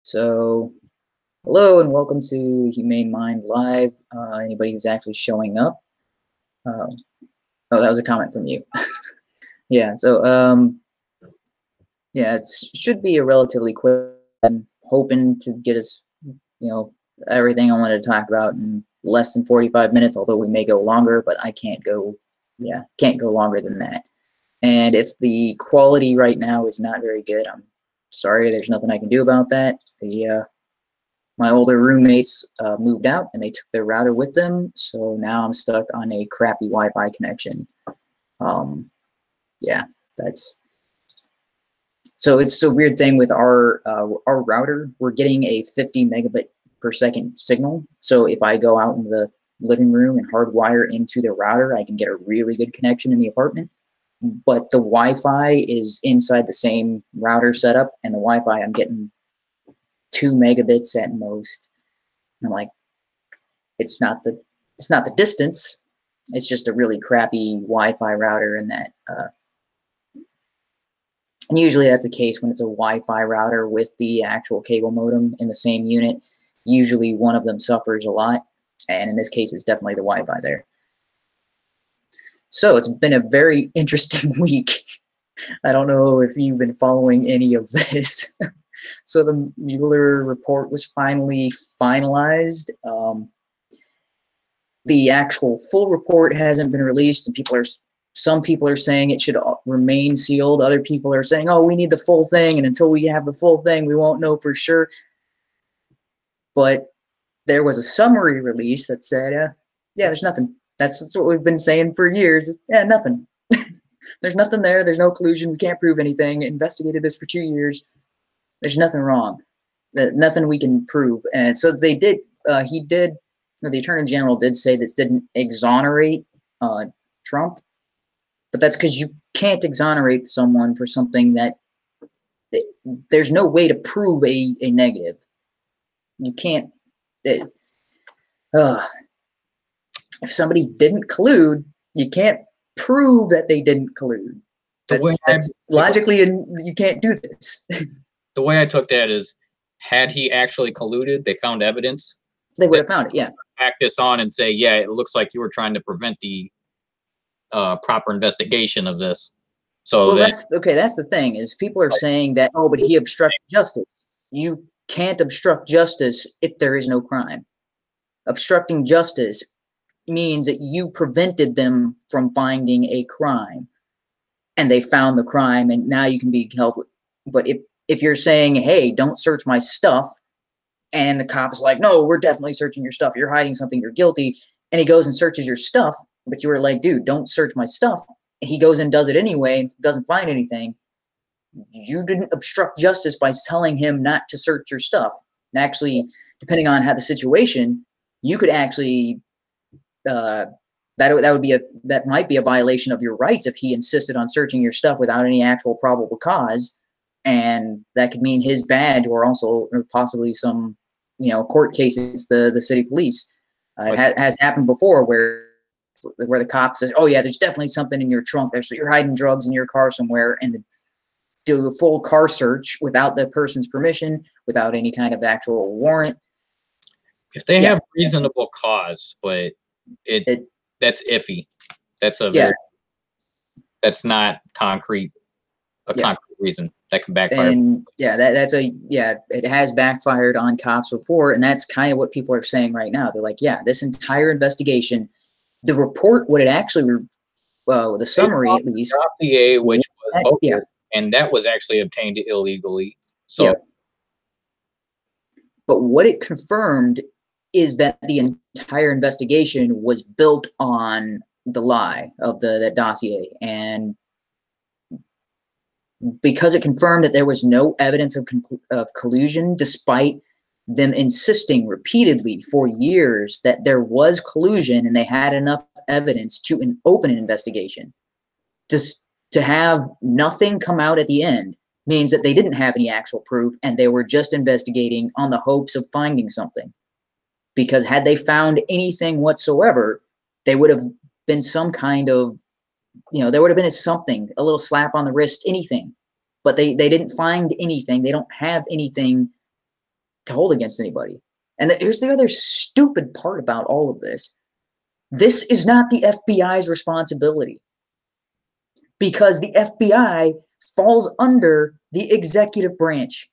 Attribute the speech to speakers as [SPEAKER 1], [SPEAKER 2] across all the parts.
[SPEAKER 1] So, hello and welcome to the Humane Mind Live. Anybody who's actually showing up. Uh, oh, that was a comment from you. Yeah, yeah, it should be a relatively quick. I'm hoping to get us, everything I wanted to talk about in less than 45 minutes, although we may go longer, but I can't go, can't go longer than that. And if the quality right now is not very good, I'm sorry, there's nothing I can do about that. My older roommates moved out and they took their router with them, so now I'm stuck on a crappy Wi-Fi connection. Yeah, that's so it's a weird thing with our router. We're getting a 50 megabit per second signal. So if I go out in the living room and hardwire into the router, I can get a really good connection in the apartment. But the Wi-Fi is inside the same router setup, and the Wi-Fi I'm getting 2 megabits at most. I'm like, it's not the distance. It's just a really crappy Wi-Fi router, and and usually that's the case when it's a Wi-Fi router with the actual cable modem in the same unit. Usually one of them suffers a lot, and in this case, it's definitely the Wi-Fi there. So it's been a very interesting week. I don't know if you've been following any of this. So the Mueller report was finally finalized. The actual full report hasn't been released, and some people are saying it should remain sealed. Other people are saying, oh, we need the full thing, and until we have the full thing, we won't know for sure. But there was a summary release that said, yeah, there's nothing. That's what we've been saying for years. Yeah, nothing. There's nothing there. There's no collusion. We can't prove anything. Investigated this for 2 years. There's nothing wrong. Nothing we can prove. And so they did, the Attorney General did say this didn't exonerate Trump, but that's because you can't exonerate someone for something that there's no way to prove a negative. You can't. If somebody didn't collude, you can't prove that they didn't collude. That's logically, and you can't do this.
[SPEAKER 2] The way I took that is, had he actually colluded, they found evidence.
[SPEAKER 1] They would have found it, yeah.
[SPEAKER 2] Act this on and say, yeah, it looks like you were trying to prevent the proper investigation of this. So
[SPEAKER 1] well, that's the thing is people are saying that, oh, but he obstructed justice. You can't obstruct justice if there is no crime. Obstructing justice means that you prevented them from finding a crime, and they found the crime, and now you can be held. But if you're saying, hey, don't search my stuff, and the cop is like, no, we're definitely searching your stuff, you're hiding something, you're guilty, and he goes and searches your stuff, but you were like, dude, don't search my stuff, and he goes and does it anyway and doesn't find anything, you didn't obstruct justice by telling him not to search your stuff. And actually, depending on how the situation, you could actually that might be a violation of your rights if he insisted on searching your stuff without any actual probable cause, and that could mean his badge or possibly some court cases. The city police has happened before where the cop says, oh yeah, there's definitely something in your trunk, you're hiding drugs in your car somewhere, and do a full car search without the person's permission, without any kind of actual warrant.
[SPEAKER 2] If they have reasonable cause, but that's iffy. That's that's not concrete. Concrete reason that can backfire.
[SPEAKER 1] And it has backfired on cops before, and that's kind of what people are saying right now. They're like, yeah, this entire investigation, the report, what it actually, the summary at least,
[SPEAKER 2] dossier, which was and that was actually obtained illegally. So,
[SPEAKER 1] but what it confirmed is that the entire investigation was built on the lie of that dossier, and because it confirmed that there was no evidence of collusion, despite them insisting repeatedly for years that there was collusion and they had enough evidence to open an investigation. Just to have nothing come out at the end means that they didn't have any actual proof and they were just investigating on the hopes of finding something. Because had they found anything whatsoever, they would have been some kind of, there would have been something, a little slap on the wrist, anything. But they didn't find anything. They don't have anything to hold against anybody. And here's the other stupid part about all of this. This is not the FBI's responsibility, because the FBI falls under the executive branch.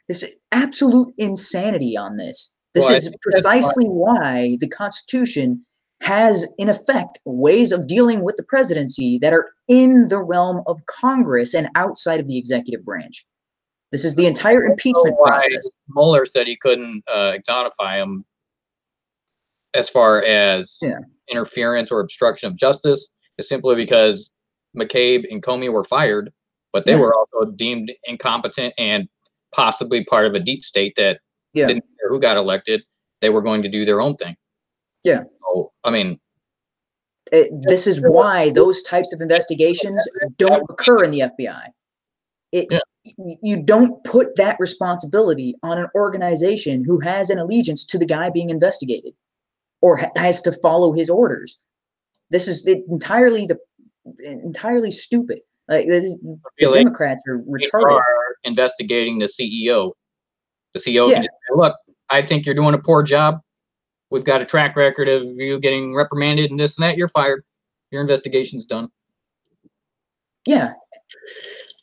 [SPEAKER 1] This is absolute insanity on this. This is precisely why the Constitution has, in effect, ways of dealing with the presidency that are in the realm of Congress and outside of the executive branch. This is the entire impeachment process.
[SPEAKER 2] Mueller said he couldn't exonerate him as far as interference or obstruction of justice is simply because McCabe and Comey were fired, but they were also deemed incompetent and possibly part of a deep state that didn't care who got elected. They were going to do their own thing.
[SPEAKER 1] Yeah.
[SPEAKER 2] So, I mean,
[SPEAKER 1] this is why those types of investigations don't occur in the FBI. You don't put that responsibility on an organization who has an allegiance to the guy being investigated or has to follow his orders. This is entirely stupid. The Democrats are retarded.
[SPEAKER 2] Are investigating the CEO. The CEO can just say, look, I think you're doing a poor job. We've got a track record of you getting reprimanded and this and that. You're fired. Your investigation's done.
[SPEAKER 1] Yeah.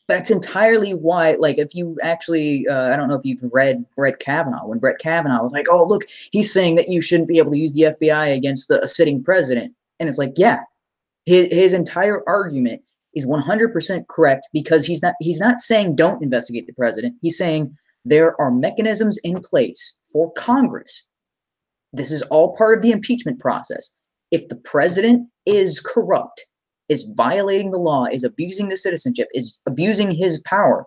[SPEAKER 1] That's entirely why, like, if you actually, I don't know if you've read Brett Kavanaugh, when Brett Kavanaugh was like, oh, look, he's saying that you shouldn't be able to use the FBI against a sitting president. And it's like, yeah, his entire argument is 100% correct, because he's not saying don't investigate the president. He's saying there are mechanisms in place for Congress. This is all part of the impeachment process. If the president is corrupt, is violating the law, is abusing the citizenship, is abusing his power,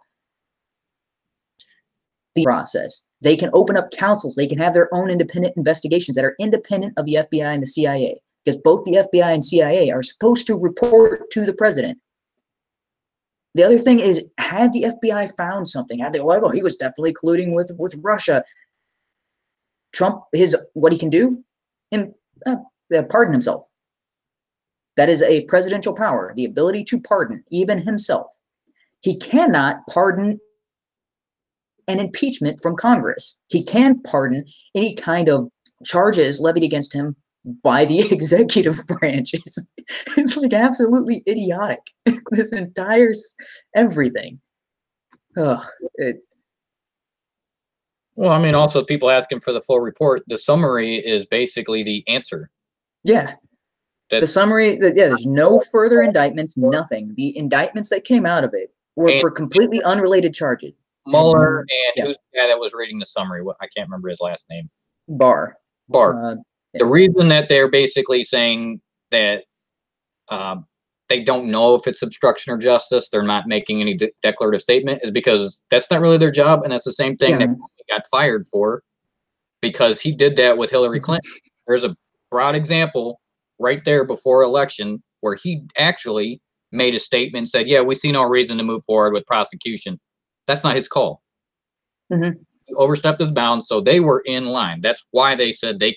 [SPEAKER 1] the process, they can open up councils. They can have their own independent investigations that are independent of the FBI and the CIA, because both the FBI and CIA are supposed to report to the president. The other thing is, had the FBI found something, had they like, oh, he was definitely colluding with Russia, Trump, what he can do, pardon himself. That is a presidential power, the ability to pardon even himself. He cannot pardon an impeachment from Congress. He can pardon any kind of charges levied against him by the executive branch. It's like absolutely idiotic. This entire everything. Well,
[SPEAKER 2] I mean, also people asking for the full report. The summary is basically the answer.
[SPEAKER 1] Yeah. The summary, there's no further indictments, nothing. The indictments that came out of it were for completely unrelated charges.
[SPEAKER 2] Mueller and who's the guy that was reading the summary? I can't remember his last name.
[SPEAKER 1] Barr.
[SPEAKER 2] The reason that they're basically saying that they don't know if it's obstruction or justice, they're not making any declarative statement, is because that's not really their job, and that's the same thing that he got fired for, because he did that with Hillary Clinton. There's a broad example right there before election where he actually made a statement and said, yeah, we see no reason to move forward with prosecution. That's not his call. He overstepped his bounds, so they were in line. That's why they said they're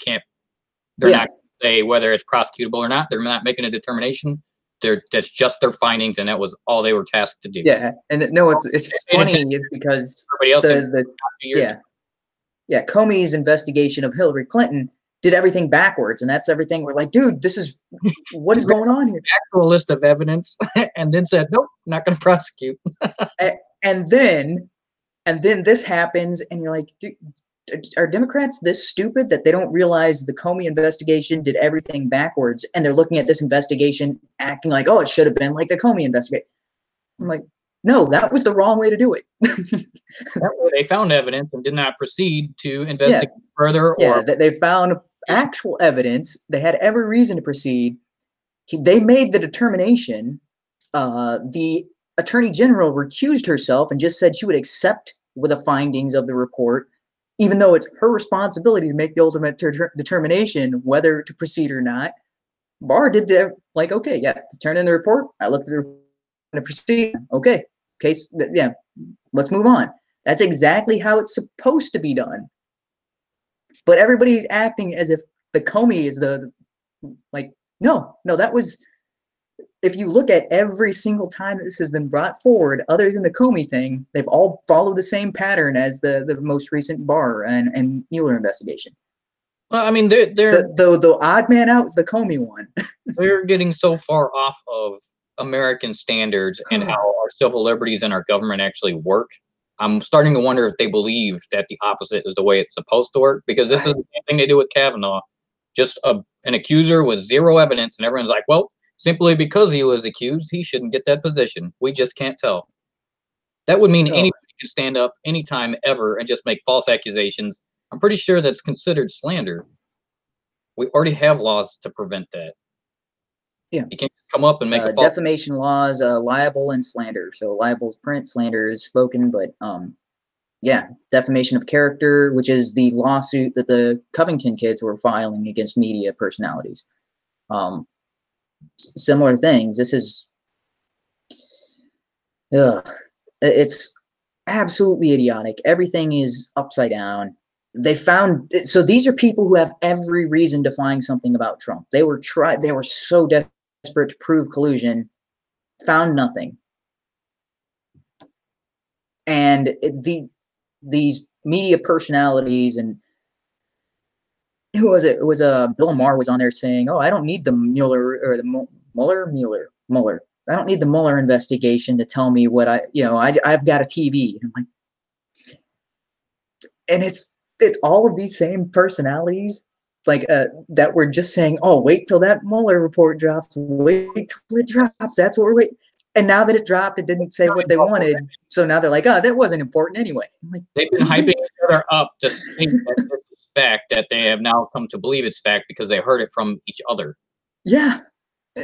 [SPEAKER 2] not going to say whether it's prosecutable or not. They're not making a determination. That's just their findings, and that was all they were tasked to do.
[SPEAKER 1] Yeah, and no, it's funny is because Comey's investigation of Hillary Clinton did everything backwards, and that's everything. We're like, dude, this is what is going on here?
[SPEAKER 2] Actual list of evidence, and then said, nope, not going to prosecute.
[SPEAKER 1] and then this happens, and you're like, dude, are Democrats this stupid that they don't realize the Comey investigation did everything backwards, and they're looking at this investigation acting like, oh, it should have been like the Comey investigation? I'm like, no, that was the wrong way to do it.
[SPEAKER 2] They found evidence and did not proceed to investigate further.
[SPEAKER 1] They found actual evidence. They had every reason to proceed. They made the determination. The Attorney General recused herself and just said she would accept with the findings of the report, even though it's her responsibility to make the ultimate determination whether to proceed or not. Barr did the okay, to turn in the report. I looked at the report to proceed. Okay, case, let's move on. That's exactly how it's supposed to be done. But everybody's acting as if the Comey is no, that was if you look at every single time that this has been brought forward, other than the Comey thing, they've all followed the same pattern as the most recent Barr and Mueller investigation.
[SPEAKER 2] Well, I mean, they're
[SPEAKER 1] the odd man out is the Comey one.
[SPEAKER 2] They're getting so far off of American standards and how our civil liberties and our government actually work. I'm starting to wonder if they believe that the opposite is the way it's supposed to work, because this is the same thing they do with Kavanaugh. Just an accuser with zero evidence, and everyone's like, well, simply because he was accused, he shouldn't get that position. We just can't tell. That would mean anybody can stand up anytime ever and just make false accusations. I'm pretty sure that's considered slander. We already have laws to prevent that.
[SPEAKER 1] Yeah,
[SPEAKER 2] you can't come up and make a
[SPEAKER 1] defamation laws, libel and slander. So libel is print, slander is spoken, but yeah, defamation of character, which is the lawsuit that the Covington kids were filing against media personalities. Similar things. This is, it's absolutely idiotic. Everything is upside down. They found, so these are people who have every reason to find something about Trump. They were so desperate to prove collusion, found nothing. And these media personalities, and who was it? It was Bill Maher was on there saying, "Oh, I don't need the Mueller or the Mueller. I don't need the Mueller investigation to tell me what I've got a TV." And I'm like, and it's all of these same personalities, like that were just saying, "Oh, wait till that Mueller report drops. Wait till it drops. That's what we're waiting." And now that it dropped, it didn't say what they wanted. So now they're like, "Oh, that wasn't important anyway." I'm like,
[SPEAKER 2] they've been hyping each other up to think that this is fact, that they have now come to believe it's fact because they heard it from each other.
[SPEAKER 1] Yeah.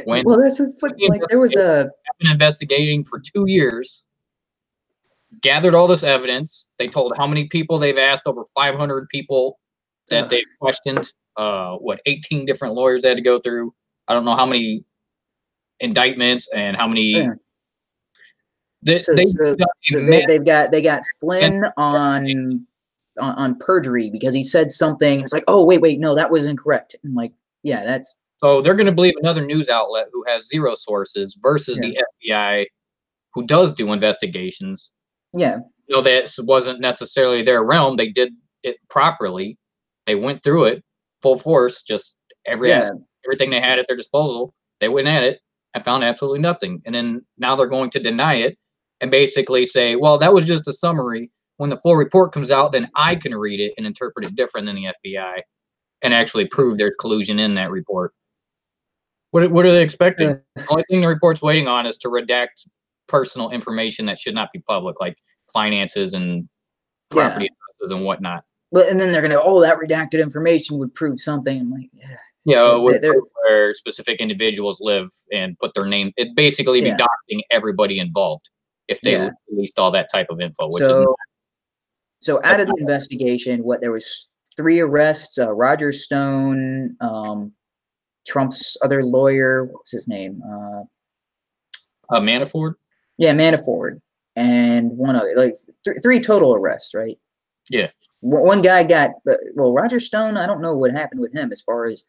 [SPEAKER 1] Well, that's like there was
[SPEAKER 2] been investigating for 2 years, gathered all this evidence. They told how many people they've asked, over 500 people that they've questioned. 18 different lawyers they had to go through. I don't know how many indictments and how many.
[SPEAKER 1] They got Flynn on perjury because he said something. It's like, oh, wait, no, that was incorrect. I'm like, yeah, that's.
[SPEAKER 2] So they're going to believe another news outlet who has zero sources versus the FBI, who does do investigations.
[SPEAKER 1] Yeah.
[SPEAKER 2] That wasn't necessarily their realm. They did it properly. They went through it full force, just everything they had at their disposal. They went at it and found absolutely nothing. And then now they're going to deny it and basically say, well, that was just a summary. When the full report comes out, then I can read it and interpret it different than the FBI and actually prove there's collusion in that report. What are they expecting? The only thing the report's waiting on is to redact personal information that should not be public, like finances and property addresses and whatnot.
[SPEAKER 1] But and then they're gonna, that redacted information would prove something. I'm like,
[SPEAKER 2] where specific individuals live and put their name. It basically be doxing everybody involved if they released all that type of info.
[SPEAKER 1] So out of the investigation, there was 3 arrests: Roger Stone, Trump's other lawyer, what's his name?
[SPEAKER 2] Manafort.
[SPEAKER 1] Yeah, Manafort, and one other, like 3 total arrests, right?
[SPEAKER 2] Yeah.
[SPEAKER 1] One guy got, Roger Stone, I don't know what happened with him as far as.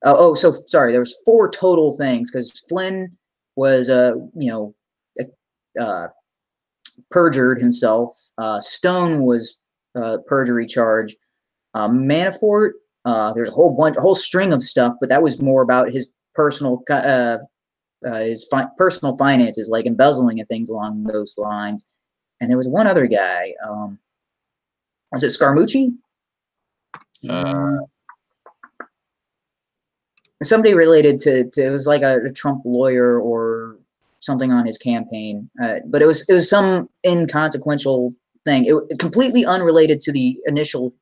[SPEAKER 1] So sorry, there was 4 total things because Flynn was, perjured himself. Stone was perjury charge. Manafort, there's a whole string of stuff, but that was more about his personal personal finances, like embezzling and things along those lines. And there was one other guy. Was it Scaramucci? Somebody related to it was like a Trump lawyer or something on his campaign, but it was some inconsequential thing. It completely unrelated to the initial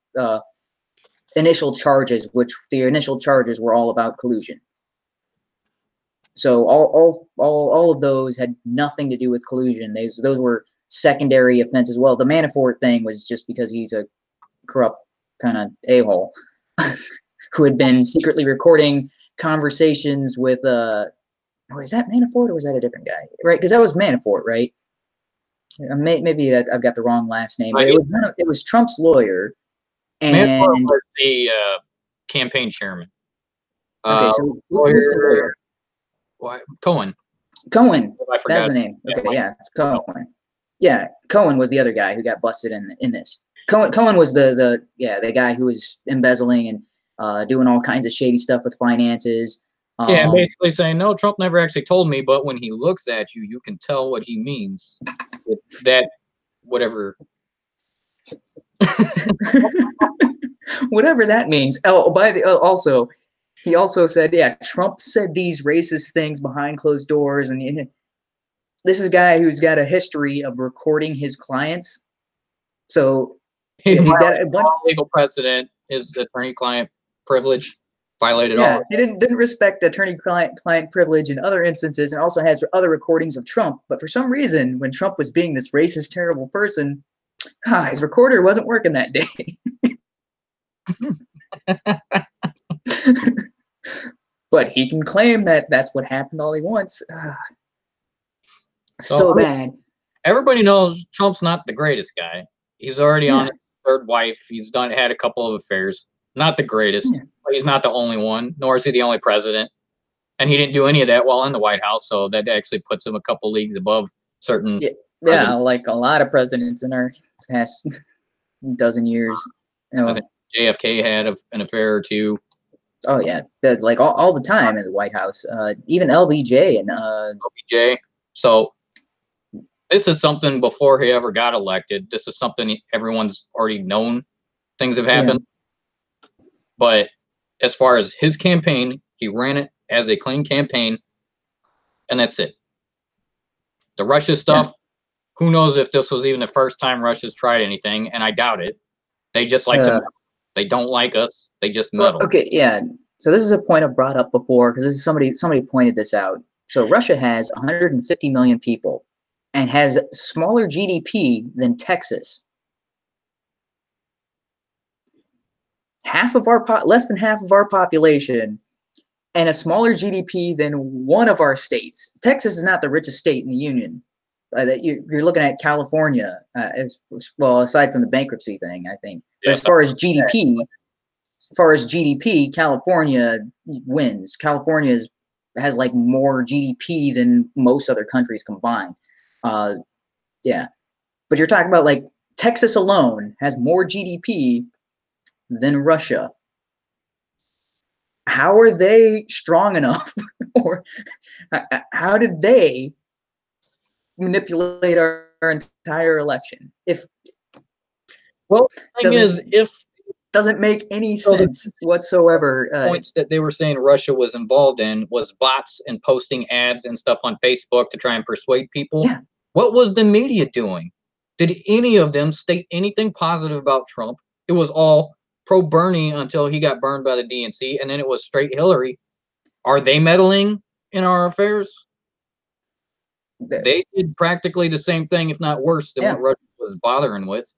[SPEAKER 1] charges, which the initial charges were all about collusion. So all of those had nothing to do with collusion. Those were secondary offenses. Well, the Manafort thing was just because he's a corrupt kind of a-hole who had been secretly recording conversations with is that Manafort or was that a different guy? Right, because that was Manafort, right? Maybe that I've got the wrong last name. But it was Trump's lawyer, and
[SPEAKER 2] Manafort was the campaign chairman.
[SPEAKER 1] Okay, so who's the lawyer?
[SPEAKER 2] Cohen.
[SPEAKER 1] Cohen.
[SPEAKER 2] I forgot.
[SPEAKER 1] That's the name. Okay, yeah, it's Cohen. Yeah, Cohen was the other guy who got busted in this. Cohen was the guy who was embezzling and doing all kinds of shady stuff with finances.
[SPEAKER 2] Yeah, basically saying, no, Trump never actually told me, but when he looks at you, you can tell what he means. That, whatever.
[SPEAKER 1] Whatever that means. Oh, also, he also said, yeah, Trump said these racist things behind closed doors, and this is a guy who's got a history of recording his clients. So he's got a bunch of
[SPEAKER 2] legal precedent. His attorney-client privilege violated all.
[SPEAKER 1] Yeah, he didn't respect attorney-client privilege in other instances, and also has other recordings of Trump. But for some reason, when Trump was being this racist, terrible person, his recorder wasn't working that day. But he can claim that that's what happened all he wants. So bad.
[SPEAKER 2] Everybody knows Trump's not the greatest guy. He's already on his third wife. He's had a couple of affairs. Not the greatest. But he's not the only one, nor is he the only president. And he didn't do any of that while in the White House, so that actually puts him a couple leagues above certain.
[SPEAKER 1] Yeah, like a lot of presidents in our past dozen years.
[SPEAKER 2] I think JFK had an affair or two.
[SPEAKER 1] Oh yeah, like all the time in the White House. Even LBJ and
[SPEAKER 2] LBJ. So this is something before he ever got elected. This is something everyone's already known. Things have happened. Yeah. But as far as his campaign, he ran it as a clean campaign, and that's it. The Russia stuff, who knows if this was even the first time Russia's tried anything, and I doubt it. They just like to. They don't like us. They just meddle.
[SPEAKER 1] Well, okay, yeah. So this is a point I've brought up before because this is somebody pointed this out. So Russia has 150 million people and has smaller GDP than Texas. Less than half of our population, and a smaller GDP than one of our states. Texas is not the richest state in the union. You're looking at California as well, aside from the bankruptcy thing, I think. But as far as GDP, California wins. California has like more GDP than most other countries combined. Yeah, but you're talking about like Texas alone has more GDP than Russia. How are they strong enough, or how did they manipulate our entire election? If
[SPEAKER 2] the thing is, if
[SPEAKER 1] doesn't make any sense whatsoever.
[SPEAKER 2] Points that they were saying Russia was involved in was bots and posting ads and stuff on Facebook to try and persuade people.
[SPEAKER 1] Yeah.
[SPEAKER 2] What was the media doing? Did any of them state anything positive about Trump? It was all pro Bernie until he got burned by the DNC, and then it was straight Hillary. Are they meddling in our affairs? They did practically the same thing, if not worse, than what Russia was bothering with.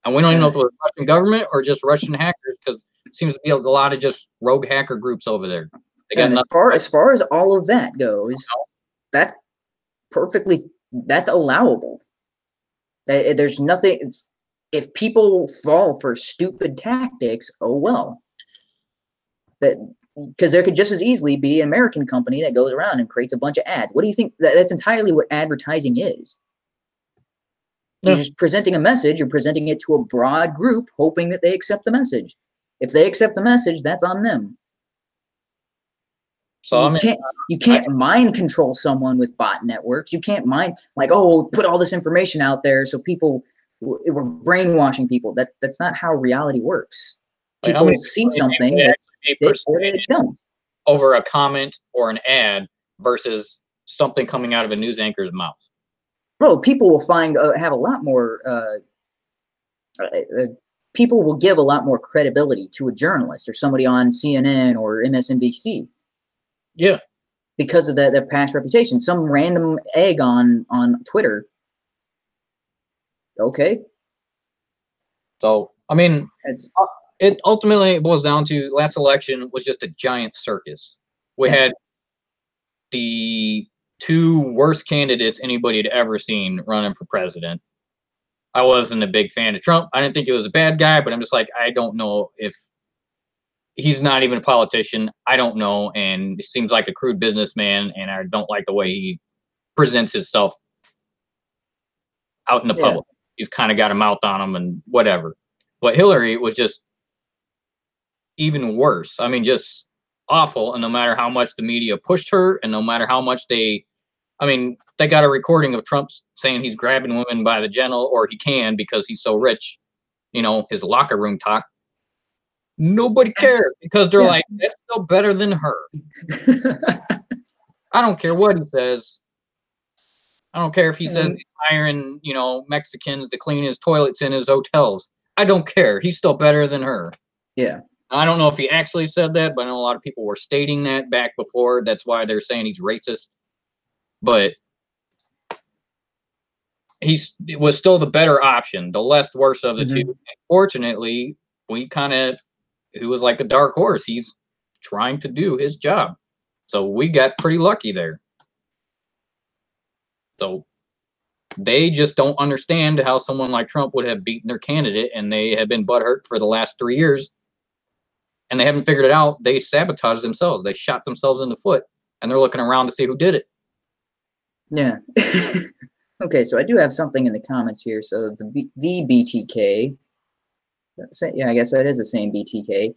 [SPEAKER 2] And we don't even know if it was Russian government or just Russian hackers, because it seems to be a lot of just rogue hacker groups over there. They got
[SPEAKER 1] as far as all of that goes, that's allowable. There's nothing. If people fall for stupid tactics, oh well. Because there could just as easily be an American company that goes around and creates a bunch of ads. What do you think? That's entirely what advertising is. You're just presenting a message. You're presenting it to a broad group, hoping that they accept the message. If they accept the message, that's on them. So you can't mind control someone with bot networks. You can't mind put all this information out there so people we're brainwashing people. That's not how reality works. People see something that they don't.
[SPEAKER 2] Over a comment or an ad versus something coming out of a news anchor's mouth.
[SPEAKER 1] Bro, people will have a lot more. People will give a lot more credibility to a journalist or somebody on CNN or MSNBC.
[SPEAKER 2] Yeah,
[SPEAKER 1] because of their past reputation. Some random egg on Twitter. Okay.
[SPEAKER 2] So I mean, it ultimately boils down to last election was just a giant circus. We had the two worst candidates anybody had ever seen running for president. I wasn't a big fan of Trump. I didn't think he was a bad guy, but I'm just like, I don't know if he's not even a politician. I don't know, and he seems like a crude businessman, and I don't like the way he presents himself out in the public. He's kind of got a mouth on him and whatever. But Hillary was just even worse. I mean, just awful. And no matter how much the media pushed her, and no matter how much they got a recording of Trump saying he's grabbing women by the gentle, or he can because he's so rich, his locker room talk. Nobody cares because they're like, that's still better than her. I don't care what he says. I don't care if he says he's hiring, Mexicans to clean his toilets in his hotels. I don't care. He's still better than her.
[SPEAKER 1] Yeah.
[SPEAKER 2] I don't know if he actually said that, but I know a lot of people were stating that back before. That's why they're saying he's racist. But it was still the better option, the less worse of the two. Fortunately, he was like a dark horse. He's trying to do his job. So we got pretty lucky there. So they just don't understand how someone like Trump would have beaten their candidate, and they have been butthurt for the last 3 years, and they haven't figured it out. They sabotaged themselves. They shot themselves in the foot, and they're looking around to see who did it.
[SPEAKER 1] Yeah. Okay, so I do have something in the comments here. So the BTK, yeah, I guess that is the same BTK.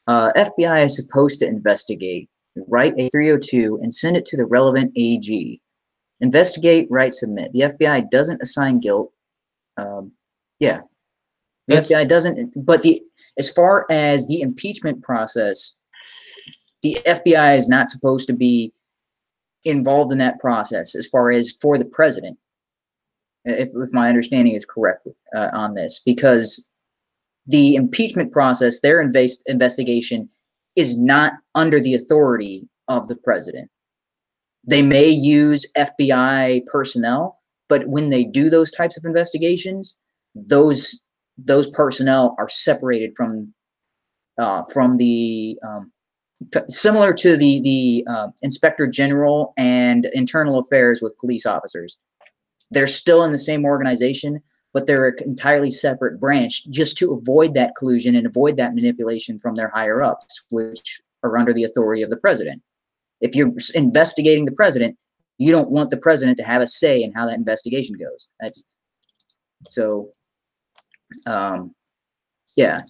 [SPEAKER 1] FBI is supposed to investigate, write a 302, and send it to the relevant AG. Investigate, write, submit. The FBI doesn't assign guilt. Yeah, the FBI doesn't. But as far as the impeachment process, the FBI is not supposed to be involved in that process. As far as for the president, if my understanding is correct on this, because the impeachment process, their investigation is not under the authority of the president. They may use FBI personnel, but when they do those types of investigations, those personnel are separated from the similar to the Inspector General and Internal Affairs with police officers. They're still in the same organization, but they're an entirely separate branch just to avoid that collusion and avoid that manipulation from their higher ups, which are under the authority of the president. If you're investigating the president, you don't want the president to have a say in how that investigation goes. That's so, yeah.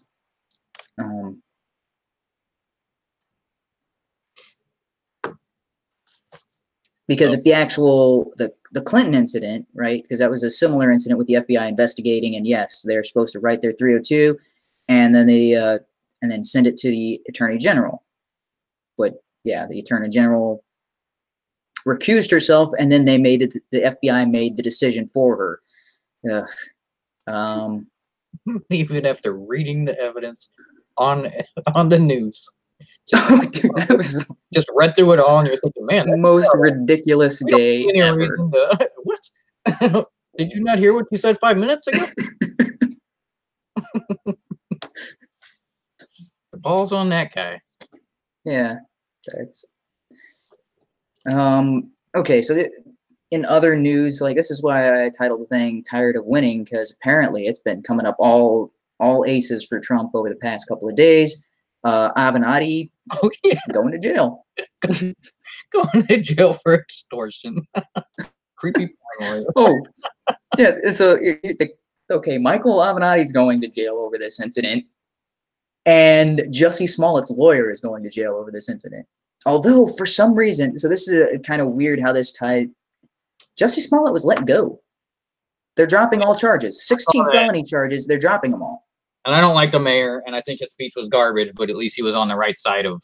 [SPEAKER 1] Because if the actual the Clinton incident, right? Because that was a similar incident with the FBI investigating, and yes, they're supposed to write their 302, and then and then send it to the Attorney General. But yeah, the Attorney General recused herself, and then they made it. The FBI made the decision for her.
[SPEAKER 2] Even after reading the evidence on the news.
[SPEAKER 1] Dude, that was
[SPEAKER 2] just read through it all, and you're thinking, man,
[SPEAKER 1] that's most ridiculous day ever.
[SPEAKER 2] What? Did you not hear what you said 5 minutes ago? The ball's on that guy.
[SPEAKER 1] Yeah, that's okay. So in other news, like this is why I titled the thing "Tired of Winning," because apparently it's been coming up all aces for Trump over the past couple of days. Avenatti going to jail.
[SPEAKER 2] Going to jail for extortion. Creepy paranoia.
[SPEAKER 1] Oh, yeah. So, okay, Michael Avenatti's going to jail over this incident, and Jussie Smollett's lawyer is going to jail over this incident. Although, for some reason, so this is kind of weird how this tied. Jussie Smollett was let go. They're dropping all charges. 16 felony charges. They're dropping them all.
[SPEAKER 2] And I don't like the mayor, and I think his speech was garbage, but at least he was on the right side of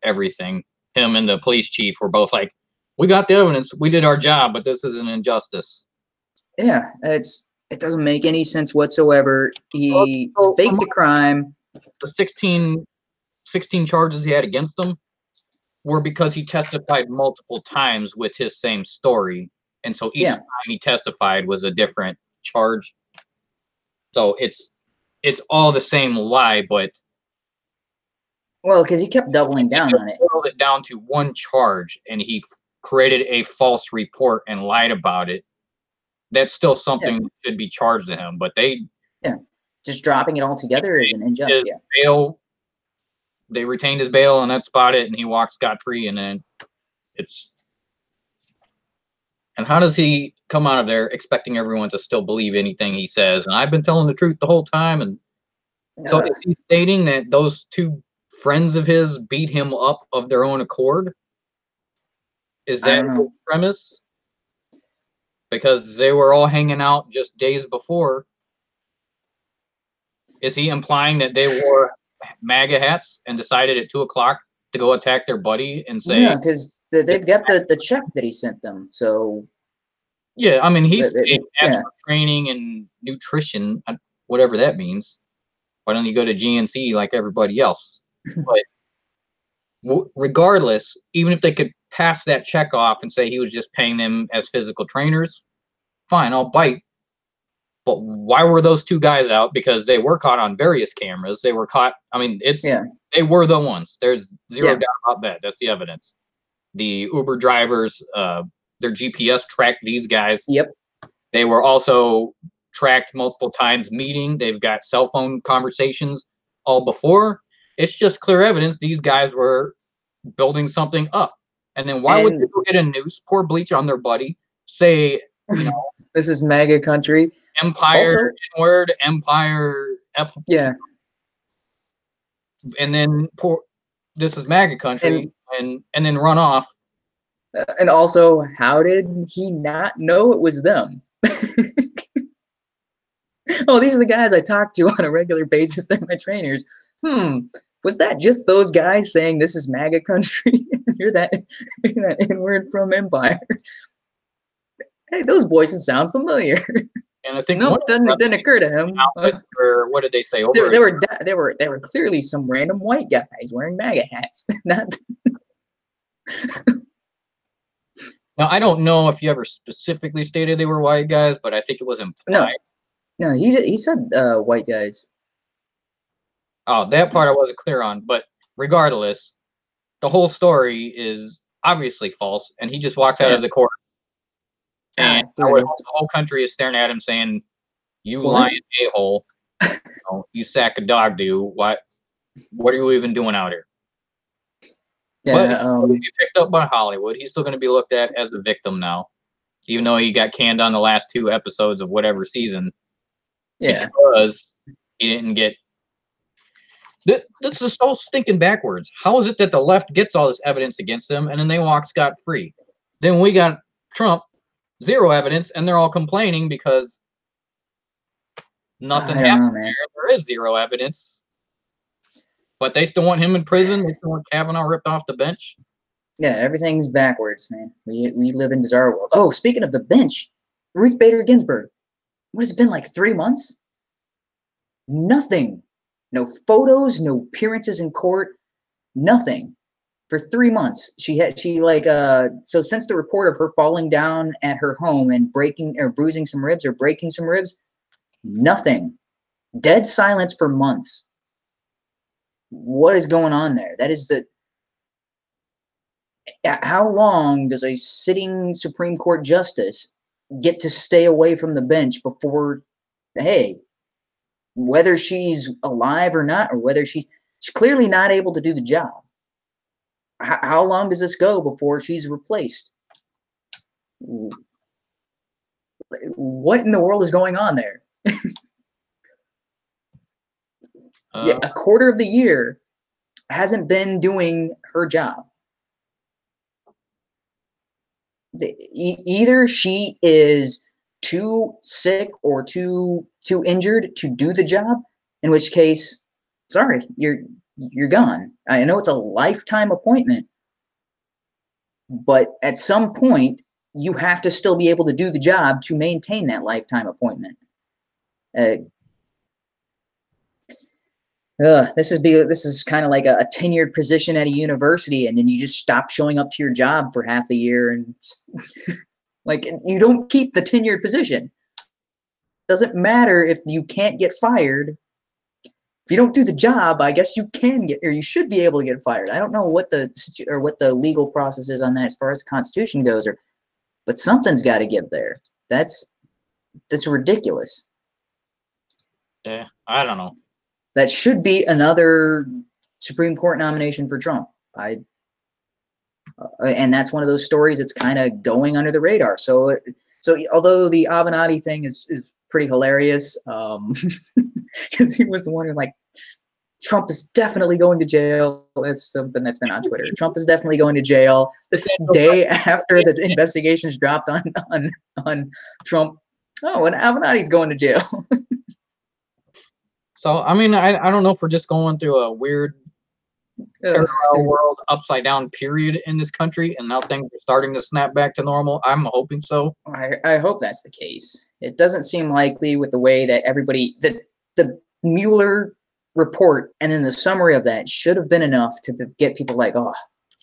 [SPEAKER 2] everything. Him and the police chief were both like, we got the evidence, we did our job, but this is an injustice.
[SPEAKER 1] Yeah, it doesn't make any sense whatsoever. He faked the crime.
[SPEAKER 2] The 16 charges he had against him were because he testified multiple times with his same story. And so each time he testified was a different charge. So it's all the same lie, but
[SPEAKER 1] well, because he kept doubling down on it.
[SPEAKER 2] He boiled it down to one charge, and he created a false report and lied about it. That's still something that should be charged to him. But just
[SPEAKER 1] dropping it all together is an injustice.
[SPEAKER 2] Bail they retained his bail, and that's about it. And he walks scot-free, and then it's. And how does he come out of there expecting everyone to still believe anything he says? And I've been telling the truth the whole time. And so is he stating that those two friends of his beat him up of their own accord? Is that his premise? Because they were all hanging out just days before. Is he implying that they wore MAGA hats and decided at 2 o'clock to go attack their buddy and say...
[SPEAKER 1] Yeah, because they've got the check that he sent them, so...
[SPEAKER 2] Yeah, I mean, he's asked for training and nutrition, whatever that means. Why don't you go to GNC like everybody else? But regardless, even if they could pass that check off and say he was just paying them as physical trainers, fine, I'll bite. But why were those two guys out? Because they were caught on various cameras. They were caught. I mean, they were the ones. There's zero doubt about that. That's the evidence. The Uber drivers, their GPS tracked these guys.
[SPEAKER 1] Yep.
[SPEAKER 2] They were also tracked multiple times meeting. They've got cell phone conversations all before. It's just clear evidence these guys were building something up. And then why would people get a noose, pour bleach on their buddy, say, you know,
[SPEAKER 1] this is MAGA country.
[SPEAKER 2] Empire, N-word, Empire, F.
[SPEAKER 1] Yeah.
[SPEAKER 2] And then this is MAGA country, and then run off.
[SPEAKER 1] And also, how did he not know it was them? Oh, these are the guys I talk to on a regular basis. They're my trainers. Was that just those guys saying this is MAGA country? You're that N-word from Empire. Hey, those voices sound familiar.
[SPEAKER 2] And I think
[SPEAKER 1] nope, didn't occur to him.
[SPEAKER 2] Or what did they say?
[SPEAKER 1] They were clearly some random white guys wearing MAGA hats. Not.
[SPEAKER 2] Now I don't know if you ever specifically stated they were white guys, but I think it was implied.
[SPEAKER 1] No, he said white guys.
[SPEAKER 2] Oh, that part I wasn't clear on. But regardless, the whole story is obviously false, and he just walks out of the court. And the whole country is staring at him saying, you lying a-hole, you sack of dog do. What are you even doing out here?
[SPEAKER 1] Yeah,
[SPEAKER 2] but he'll be picked up by Hollywood. He's still going to be looked at as the victim now, even though he got canned on the last 2 episodes of whatever season.
[SPEAKER 1] Yeah.
[SPEAKER 2] Because he didn't get... This is so stinking backwards. How is it that the left gets all this evidence against them and then they walk scot-free? Then we got Trump, 0 evidence, and they're all complaining because nothing happened there. There is 0 evidence. But they still want him in prison. They still want Kavanaugh ripped off the bench.
[SPEAKER 1] Yeah, everything's backwards, man. We live in bizarre world. Oh, speaking of the bench, Ruth Bader Ginsburg. What has it been, like 3 months? Nothing. No photos, no appearances in court, nothing. For 3 months. So since the report of her falling down at her home and breaking or bruising some ribs or breaking some ribs, nothing. Dead silence for months. What is going on there? That is how long does a sitting Supreme Court justice get to stay away from the bench before, hey, whether she's alive or not, or whether she's clearly not able to do the job. How long does this go before she's replaced? What in the world is going on there? Yeah, a quarter of the year hasn't been doing her job. Either she is too sick or too injured to do the job, in which case, sorry, you're gone. I know it's a lifetime appointment, but at some point, you have to still be able to do the job to maintain that lifetime appointment. This is kind of like a tenured position at a university, and then you just stop showing up to your job for half the year, and like you don't keep the tenured position. Doesn't matter if you can't get fired. If you don't do the job, I guess you can get, or you should be able to get fired. I don't know what the legal process is on that as far as the Constitution goes, but something's got to give there. That's ridiculous.
[SPEAKER 2] Yeah, I don't know.
[SPEAKER 1] That should be another Supreme Court nomination for Trump. And that's one of those stories that's kind of going under the radar. So although the Avenatti thing is pretty hilarious, because he was the one who's like, Trump is definitely going to jail. That's something that's been on Twitter. Trump is definitely going to jail. This day after the investigations dropped on Trump, oh, and Avenatti's going to jail.
[SPEAKER 2] So, I mean, I don't know if we're just going through a weird parallel world, upside down period in this country, and now things are starting to snap back to normal. I'm hoping so.
[SPEAKER 1] I hope that's the case. It doesn't seem likely with the way that everybody, the Mueller report and then the summary of that should have been enough to get people like, oh,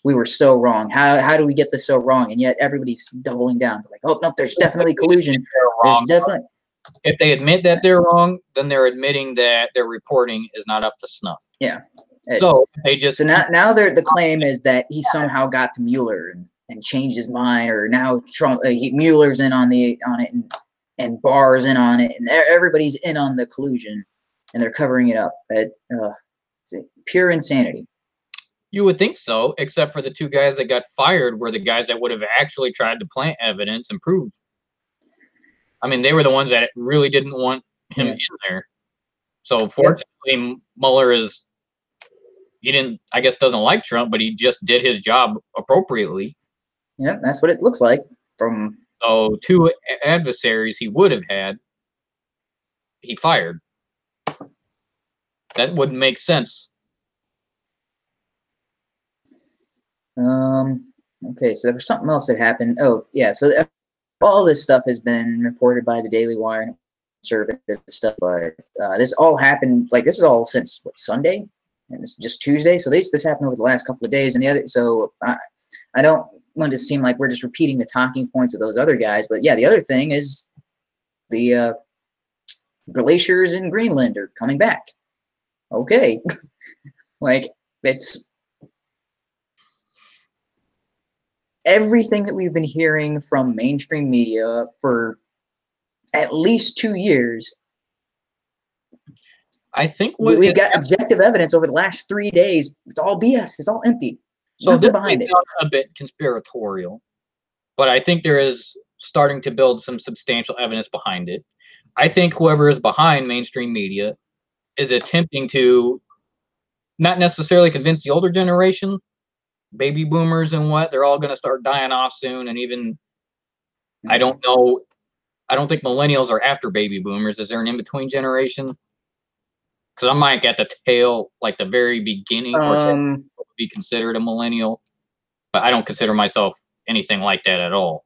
[SPEAKER 1] we were so wrong. How do we get this so wrong? And yet everybody's doubling down. They're like, oh, no, there's definitely collusion. There's definitely.
[SPEAKER 2] If they admit that they're wrong, then they're admitting that their reporting is not up to snuff.
[SPEAKER 1] Yeah.
[SPEAKER 2] So they just
[SPEAKER 1] now the claim is that he somehow got to Mueller and changed his mind, or now Trump Mueller's in on it and Barr's in on it, and everybody's in on the collusion, and they're covering it up. It's pure insanity.
[SPEAKER 2] You would think so, except for the two guys that got fired were the guys that would have actually tried to plant evidence and prove. I mean, they were the ones that really didn't want him in there. So fortunately, Mueller doesn't like Trump, but he just did his job appropriately.
[SPEAKER 1] Yeah, that's what it looks like.
[SPEAKER 2] So two adversaries he would have had, he fired. That wouldn't make sense.
[SPEAKER 1] Okay, so there was something else that happened. Oh, yeah, so all this stuff has been reported by the Daily Wire and conservative stuff, but this all happened, like, this is all since, Sunday? And it's just Tuesday, so this happened over the last couple of days, and I don't want to seem like we're just repeating the talking points of those other guys, but yeah, the other thing is the glaciers in Greenland are coming back. Okay. Like, it's everything that we've been hearing from mainstream media for at least 2 years.
[SPEAKER 2] I think
[SPEAKER 1] we've got objective evidence over the last 3 days. It's all BS. It's all empty.
[SPEAKER 2] So this behind it. A bit conspiratorial, but I think there is starting to build some substantial evidence behind it. I think whoever is behind mainstream media is attempting to not necessarily convince the older generation, baby boomers and they're all going to start dying off soon. And even, I don't know, I don't think millennials are after baby boomers. Is there an in-between generation? Because I'm like at the tail, like the very beginning, or be considered a millennial, but I don't consider myself anything like that at all.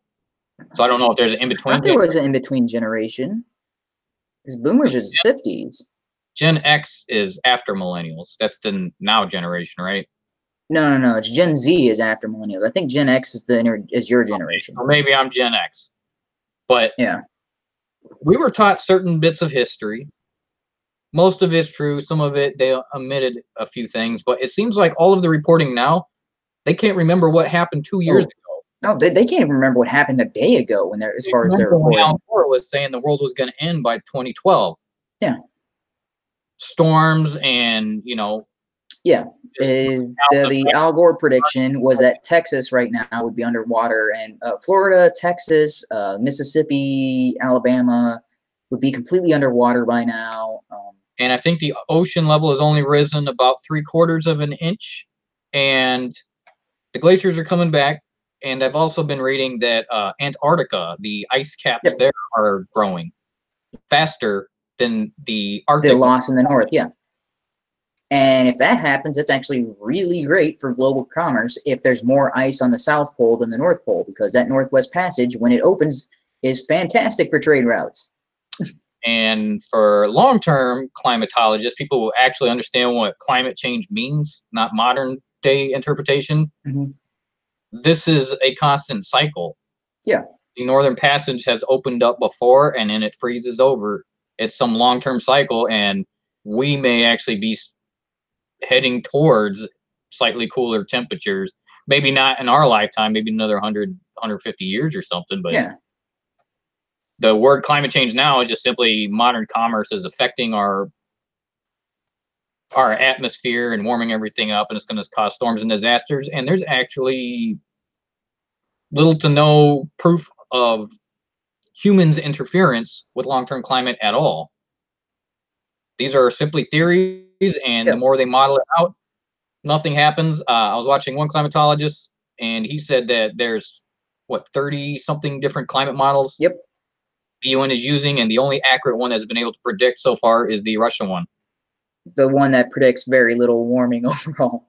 [SPEAKER 2] So I don't know if there's an in-between.
[SPEAKER 1] I thought there was an in-between generation. Because boomers is 50s.
[SPEAKER 2] Gen X is after millennials. That's the now generation, right?
[SPEAKER 1] No. It's Gen Z is after millennials. I think Gen X is your generation.
[SPEAKER 2] Or maybe I'm Gen X. But
[SPEAKER 1] yeah,
[SPEAKER 2] we were taught certain bits of history. Most of it's true. Some of it, they omitted a few things. But it seems like all of the reporting now, they can't remember what happened 2 years ago.
[SPEAKER 1] No, they can't even remember what happened a day ago as far as their reporting.
[SPEAKER 2] Al Gore was saying the world was going to end by 2012.
[SPEAKER 1] Yeah.
[SPEAKER 2] Storms and,
[SPEAKER 1] Yeah. The Al Gore prediction was that Texas right now would be underwater, and Florida, Texas, Mississippi, Alabama would be completely underwater by now.
[SPEAKER 2] And I think the ocean level has only risen about 3/4 of an inch, and the glaciers are coming back. And I've also been reading that Antarctica, the ice caps there are growing faster than the Arctic.
[SPEAKER 1] The loss in the north, yeah. And if that happens, it's actually really great for global commerce if there's more ice on the South Pole than the North Pole, because that Northwest Passage, when it opens, is fantastic for trade routes.
[SPEAKER 2] And for long-term climatologists, people who actually understand what climate change means, not modern-day interpretation, this is a constant cycle.
[SPEAKER 1] Yeah.
[SPEAKER 2] The Northern Passage has opened up before, and then it freezes over. It's some long-term cycle, and we may actually be heading towards slightly cooler temperatures. Maybe not in our lifetime, maybe another 100, 150 years or something. But
[SPEAKER 1] yeah.
[SPEAKER 2] The word climate change now is just simply modern commerce is affecting our our atmosphere and warming everything up, and it's going to cause storms and disasters. And there's actually little to no proof of humans' interference with long-term climate at all. These are simply theories, and the more they model it out, nothing happens. I was watching one climatologist, and he said that there's, what, 30-something different climate models
[SPEAKER 1] the
[SPEAKER 2] UN is using, and the only accurate one that's been able to predict so far is the Russian one.
[SPEAKER 1] The one that predicts very little warming overall.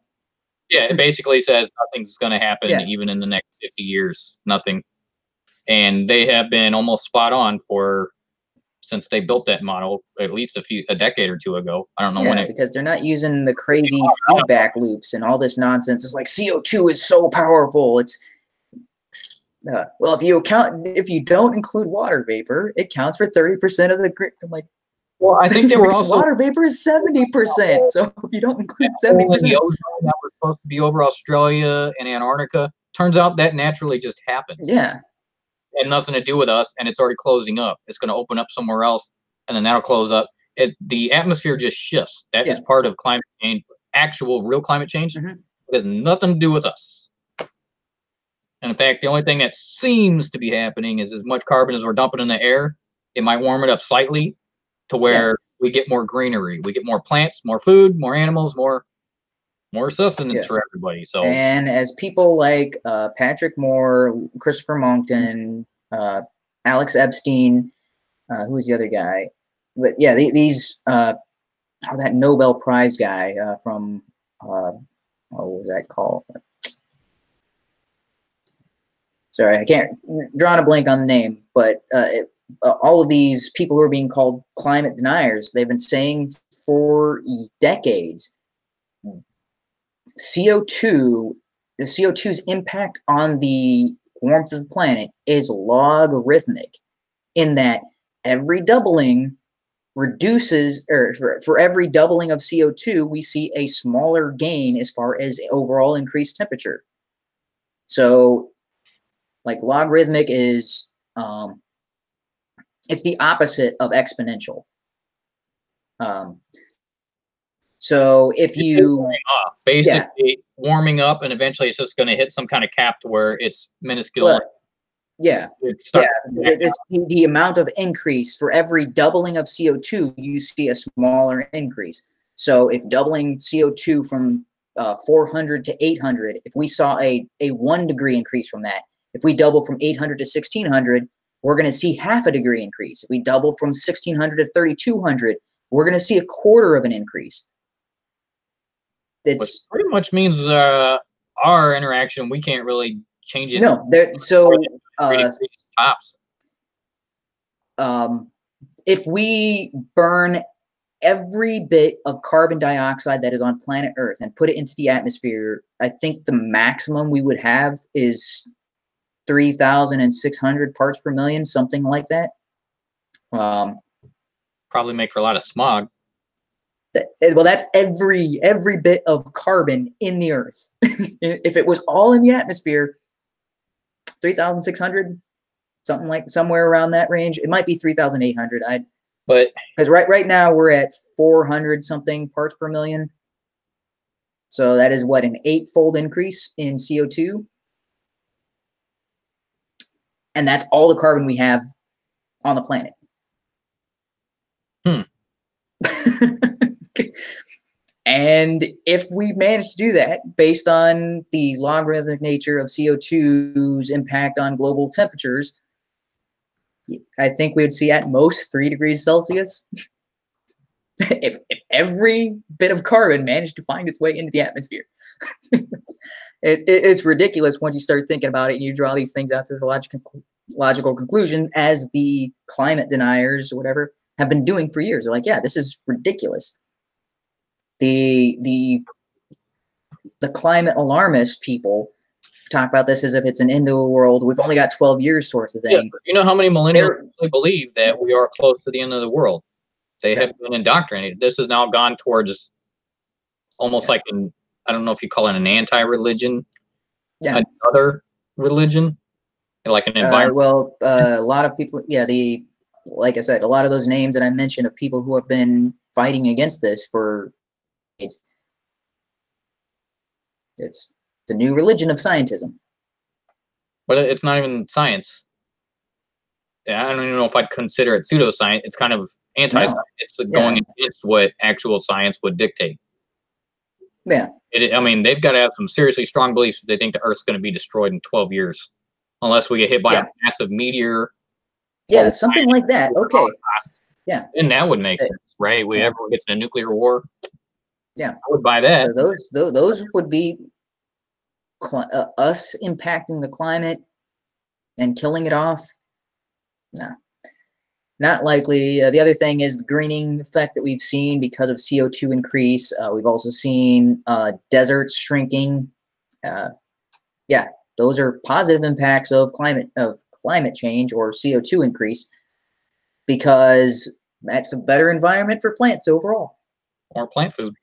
[SPEAKER 2] Yeah, it basically says nothing's going to happen even in the next 50 years. Nothing. And they have been almost spot on since they built that model, at least a decade or two ago. I don't know when
[SPEAKER 1] because they're not using the crazy feedback loops and all this nonsense. It's like CO2 is so powerful. It's well, if you don't include water vapor, it counts for 30% of the grid. I'm like,
[SPEAKER 2] well, I think they were also
[SPEAKER 1] water vapor is 70%. So if you don't include 70%,
[SPEAKER 2] that was supposed to be over Australia and Antarctica, turns out that naturally just happens.
[SPEAKER 1] Yeah.
[SPEAKER 2] It had nothing to do with us, and it's already closing up. It's going to open up somewhere else, and then that'll close up. The atmosphere just shifts. That is part of climate change, actual real climate change. It has nothing to do with us. And in fact, the only thing that seems to be happening is as much carbon as we're dumping in the air, it might warm it up slightly to where we get more greenery. We get more plants, more food, more animals, more sustenance for everybody. So,
[SPEAKER 1] and as people like Patrick Moore, Christopher Monckton, Alex Epstein, who was the other guy? But yeah, these that Nobel Prize guy from what was that called? Sorry, I can't draw a blank on the name, but all of these people who are being called climate deniers, they've been saying for decades, the CO2's impact on the warmth of the planet is logarithmic, in that every doubling reduces, or for every doubling of CO2, we see a smaller gain as far as overall increased temperature. So, like, logarithmic is it's the opposite of exponential. So if you
[SPEAKER 2] basically warming up, and eventually it's just going to hit some kind of cap to where it's minuscule.
[SPEAKER 1] It's the amount of increase for every doubling of CO2, you see a smaller increase. So if doubling CO2 from 400 to 800, if we saw a 1 degree increase from that, if we double from 800 to 1600, we're going to see half a degree increase. If we double from 1600 to 3200, we're going to see a quarter of an increase.
[SPEAKER 2] It's pretty much means our interaction, we can't really change it.
[SPEAKER 1] No,
[SPEAKER 2] tops.
[SPEAKER 1] If we burn every bit of carbon dioxide that is on planet Earth and put it into the atmosphere, I think the maximum we would have is 3,600 parts per million, something like that.
[SPEAKER 2] Probably make for a lot of smog.
[SPEAKER 1] Well, that's every bit of carbon in the Earth. If it was all in the atmosphere, 3,600, somewhere around that range. It might be 3,800. Because right now we're at 400 something parts per million. So that is what, an 8-fold increase in CO2. And that's all the carbon we have on the planet. And if we manage to do that, based on the logarithmic nature of CO2's impact on global temperatures, I think we would see at most 3 degrees Celsius. if every bit of carbon managed to find its way into the atmosphere. It's ridiculous once you start thinking about it and you draw these things out to the logical conclusion, as the climate deniers or whatever have been doing for years. They're like, yeah, this is ridiculous. The climate alarmist people talk about this as if it's an end of the world. We've only got 12 years towards the thing.
[SPEAKER 2] Yeah, you know how many millennials really believe that we are close to the end of the world? They have been indoctrinated. This has now gone towards almost like I don't know if you call it an anti-religion, another religion, like an environment.
[SPEAKER 1] A lot of people, like I said, a lot of those names that I mentioned of people who have been fighting against this for It's the new religion of scientism.
[SPEAKER 2] But it's not even science. Yeah, I don't even know if I'd consider it pseudoscience. It's kind of anti-science.
[SPEAKER 1] No.
[SPEAKER 2] It's going against what actual science would dictate.
[SPEAKER 1] Yeah.
[SPEAKER 2] I mean, they've got to have some seriously strong beliefs that they think the Earth's going to be destroyed in 12 years, unless we get hit by a massive meteor.
[SPEAKER 1] Yeah, something like that. Okay. Yeah.
[SPEAKER 2] And that would make sense, right? Everyone gets in a nuclear war.
[SPEAKER 1] Yeah.
[SPEAKER 2] I would buy that.
[SPEAKER 1] So those would be us impacting the climate and killing it off. No. Not likely. The other thing is the greening effect that we've seen because of CO2 increase. We've also seen deserts shrinking. Yeah, those are positive impacts of climate change or CO2 increase, because that's a better environment for plants overall.
[SPEAKER 2] More plant food.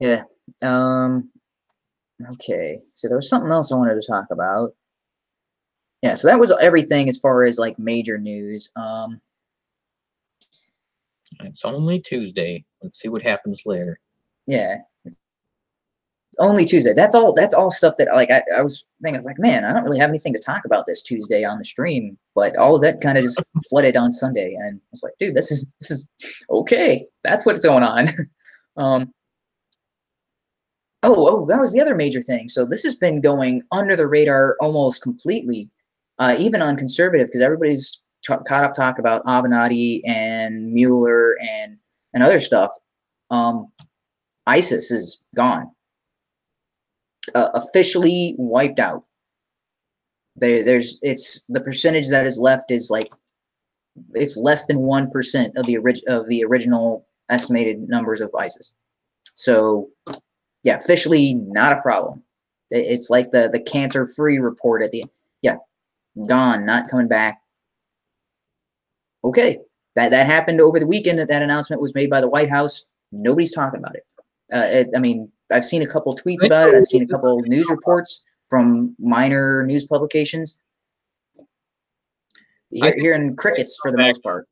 [SPEAKER 1] Yeah. Okay. So there was something else I wanted to talk about. Yeah, so that was everything as far as like major news.
[SPEAKER 2] It's only Tuesday. Let's see what happens later.
[SPEAKER 1] Yeah. Only Tuesday. That's all stuff that like I was thinking, I was like, man, I don't really have anything to talk about this Tuesday on the stream, but all of that kind of just flooded on Sunday, and I was like, dude, this is okay. That's what's going on. Oh, that was the other major thing. So this has been going under the radar almost completely, even on conservative, because everybody's caught up talk about Avenatti and Mueller and other stuff. ISIS is gone. Officially wiped out. It's the percentage that is left is like it's less than 1% of the original estimated numbers of ISIS. So yeah, officially not a problem. It's like the cancer-free report at the gone, not coming back. Okay, that happened over the weekend. That announcement was made by the White House. Nobody's talking about it. I mean, I've seen a couple tweets about it. I've seen a couple news reports from minor news publications. Hearing crickets for the most part.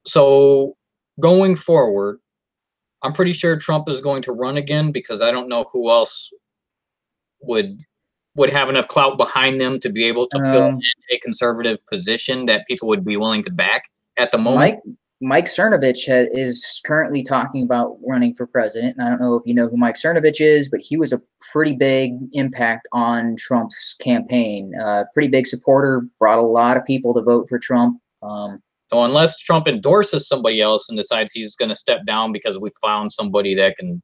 [SPEAKER 2] So going forward, I'm pretty sure Trump is going to run again, because I don't know who else would have enough clout behind them to be able to fill in a conservative position that people would be willing to back at the moment.
[SPEAKER 1] Mike Cernovich is currently talking about running for president. And I don't know if you know who Mike Cernovich is, but he was a pretty big impact on Trump's campaign. Pretty big supporter, brought a lot of people to vote for Trump.
[SPEAKER 2] So unless Trump endorses somebody else and decides he's going to step down because we found somebody that can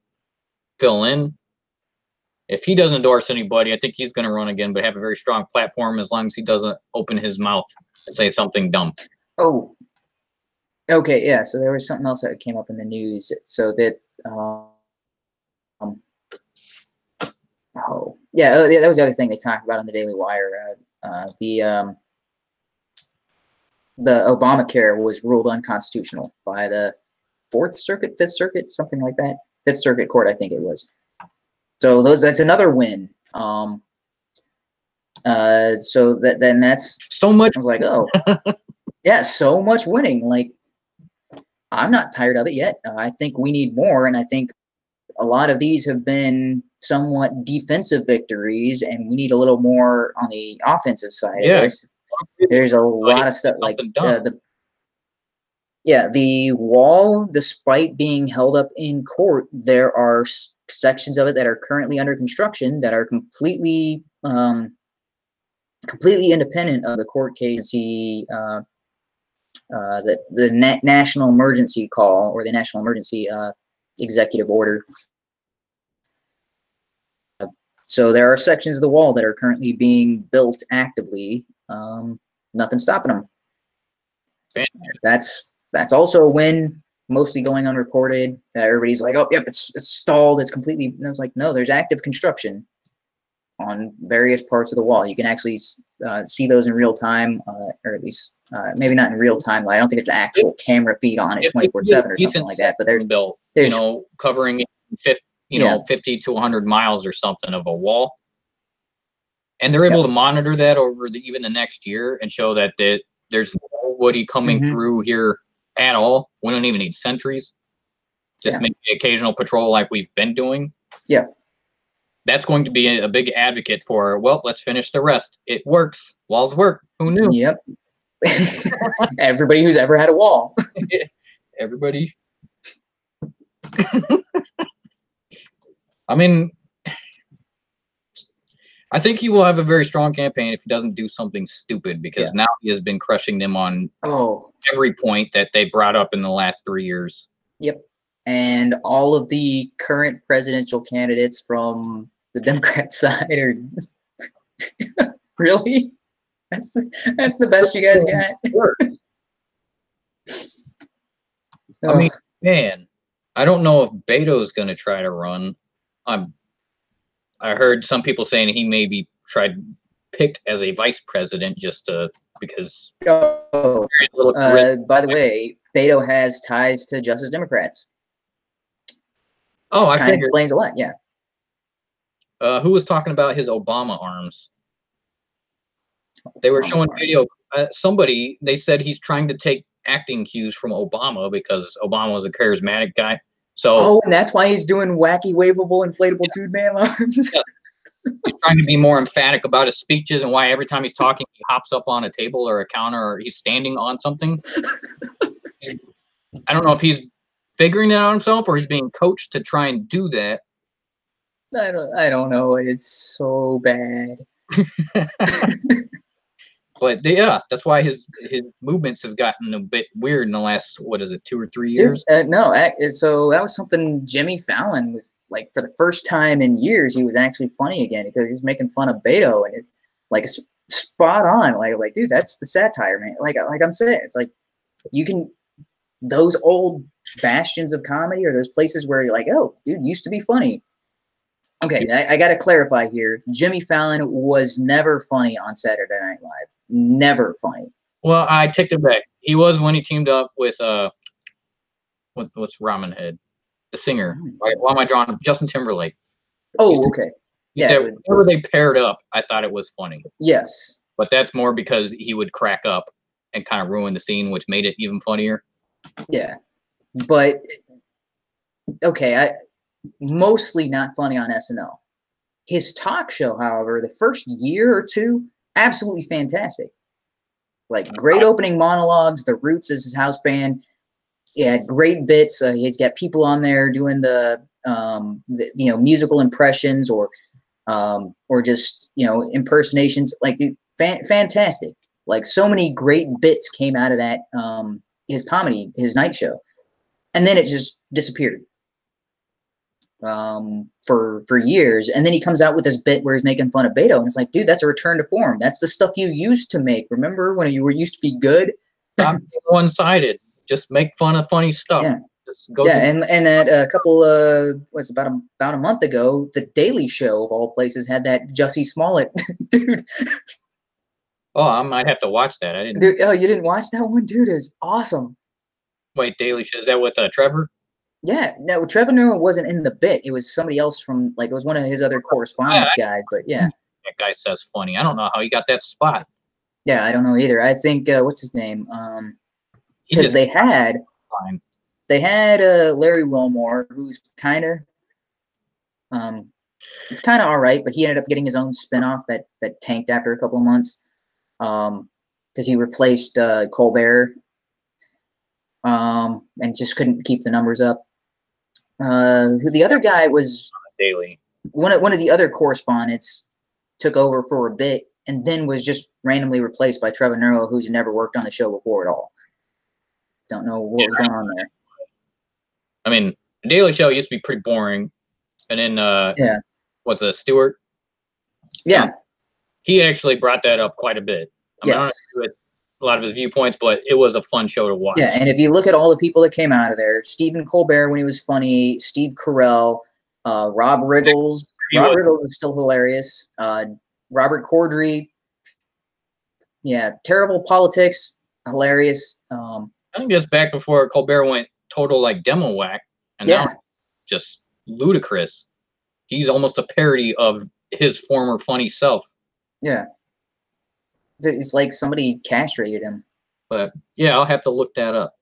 [SPEAKER 2] fill in, if he doesn't endorse anybody, I think he's going to run again, but have a very strong platform as long as he doesn't open his mouth and say something dumb.
[SPEAKER 1] Oh, okay, yeah. So there was something else that came up in the news. So that, that was the other thing they talked about on the Daily Wire. The Obamacare was ruled unconstitutional by the Fifth Circuit, something like that. Fifth Circuit Court, I think it was. So that's another win. So then that's
[SPEAKER 2] so much.
[SPEAKER 1] I was like, oh, yeah, so much winning. Like, I'm not tired of it yet. I think we need more, and I think a lot of these have been somewhat defensive victories, and we need a little more on the offensive side of this. There's a lot of stuff like the wall, despite being held up in court, there are sections of it that are currently under construction that are completely independent of the court case. The national emergency call, or the national emergency executive order. So there are sections of the wall that are currently being built actively. Nothing stopping them. That's also a win. Mostly going unreported. Everybody's like, "Oh, yep, it's stalled. It's completely." And I was like, "No, there's active construction on various parts of the wall. You can actually see those in real time, or at least maybe not in real time. I don't think it's an actual camera feed on it 24/7 or something like that. But there's
[SPEAKER 2] built, covering 50 to 100 miles or something of a wall, and they're able to monitor that over even the next year and show that there's nobody coming through here at all. We don't even need sentries. just make the occasional patrol like we've been doing.
[SPEAKER 1] Yeah.
[SPEAKER 2] That's going to be a big advocate for, well, let's finish the rest. It works. Walls work. Who knew?
[SPEAKER 1] Yep. Everybody who's ever had a wall.
[SPEAKER 2] Everybody. I mean, I think he will have a very strong campaign if he doesn't do something stupid, because now he has been crushing them on every point that they brought up in the last 3 years.
[SPEAKER 1] Yep. And all of the current presidential candidates from the Democrat side are really? That's the best you guys got?
[SPEAKER 2] I mean, man, I don't know if Beto's going to try to run. I heard some people saying he may be picked as a vice president just because.
[SPEAKER 1] By the way, Beto has ties to Justice Democrats.
[SPEAKER 2] I
[SPEAKER 1] kind of explains a lot. Yeah.
[SPEAKER 2] Who was talking about his Obama arms? They were showing video. Somebody, they said he's trying to take acting cues from Obama because Obama was a charismatic guy. So,
[SPEAKER 1] and that's why he's doing wacky, waveable, inflatable tube man arms.
[SPEAKER 2] He's trying to be more emphatic about his speeches, and why every time he's talking, he hops up on a table or a counter, or he's standing on something. I don't know if he's figuring it out himself or he's being coached to try and do that.
[SPEAKER 1] I don't know. It's so bad.
[SPEAKER 2] But that's why his movements have gotten a bit weird in the last 2 or 3 years.
[SPEAKER 1] No, so that was something Jimmy Fallon was like, for the first time in years, he was actually funny again, because he was making fun of Beto, and it's spot on. Like dude, that's the satire, man. Like I'm saying, it's like those old bastions of comedy, or those places where you're like, oh, dude, used to be funny. Okay, I got to clarify here. Jimmy Fallon was never funny on Saturday Night Live. Never funny.
[SPEAKER 2] Well, I take it back. He was when he teamed up with what's Ramen Head, the singer. Why am I drawing Justin Timberlake?
[SPEAKER 1] Oh, okay.
[SPEAKER 2] Yeah. Whenever they paired up, I thought it was funny.
[SPEAKER 1] Yes.
[SPEAKER 2] But that's more because he would crack up and kind of ruin the scene, which made it even funnier.
[SPEAKER 1] Yeah. But okay, mostly not funny on SNL. His talk show, however, the first year or two, absolutely fantastic. Like, great opening monologues. The Roots is his house band. Yeah, great bits. He's got people on there doing the musical impressions, or just impersonations. Like, fantastic. Like, so many great bits came out of that his comedy, his night show, and then it just disappeared for years. And then he comes out with this bit where he's making fun of Beto, and it's like, dude, that's a return to form. That's the stuff you used to make. Remember when you were used to be good?
[SPEAKER 2] Stop being one-sided. Just make fun of funny stuff.
[SPEAKER 1] Yeah. And that a couple was about a month ago, The Daily Show of all places had that Jussie Smollett dude.
[SPEAKER 2] Oh, I might have to watch that. I didn't.
[SPEAKER 1] Dude, oh, you didn't watch that one, dude? It's awesome.
[SPEAKER 2] Wait, Daily Show, is that with Trevor?
[SPEAKER 1] Yeah, no, Trevor Noah wasn't in the bit. It was somebody else from, it was one of his other correspondence guys, but yeah.
[SPEAKER 2] That guy says funny. I don't know how he got that spot.
[SPEAKER 1] Yeah, I don't know either. I think, what's his name? Because they had Larry Wilmore, who's kind of, he's kind of all right, but he ended up getting his own spinoff that tanked after a couple of months, because he replaced Colbert, and just couldn't keep the numbers up. The other guy was
[SPEAKER 2] Daily.
[SPEAKER 1] One of the other correspondents took over for a bit, and then was just randomly replaced by Trevor Noah, who's never worked on the show before at all. Don't know what was going on there.
[SPEAKER 2] I mean, the Daily Show used to be pretty boring, and then what's Stewart?
[SPEAKER 1] Yeah,
[SPEAKER 2] he actually brought that up quite a bit. I don't agree with a lot of his viewpoints, but it was a fun show to watch.
[SPEAKER 1] Yeah, and if you look at all the people that came out of there, Stephen Colbert when he was funny, Steve Carell, Rob Riggles. Rob Riggles is still hilarious. Robert Corddry, terrible politics, hilarious.
[SPEAKER 2] I think that's back before Colbert went total demo whack, and now just ludicrous. He's almost a parody of his former funny self.
[SPEAKER 1] Yeah. It's like somebody castrated him.
[SPEAKER 2] But yeah, I'll have to look that up.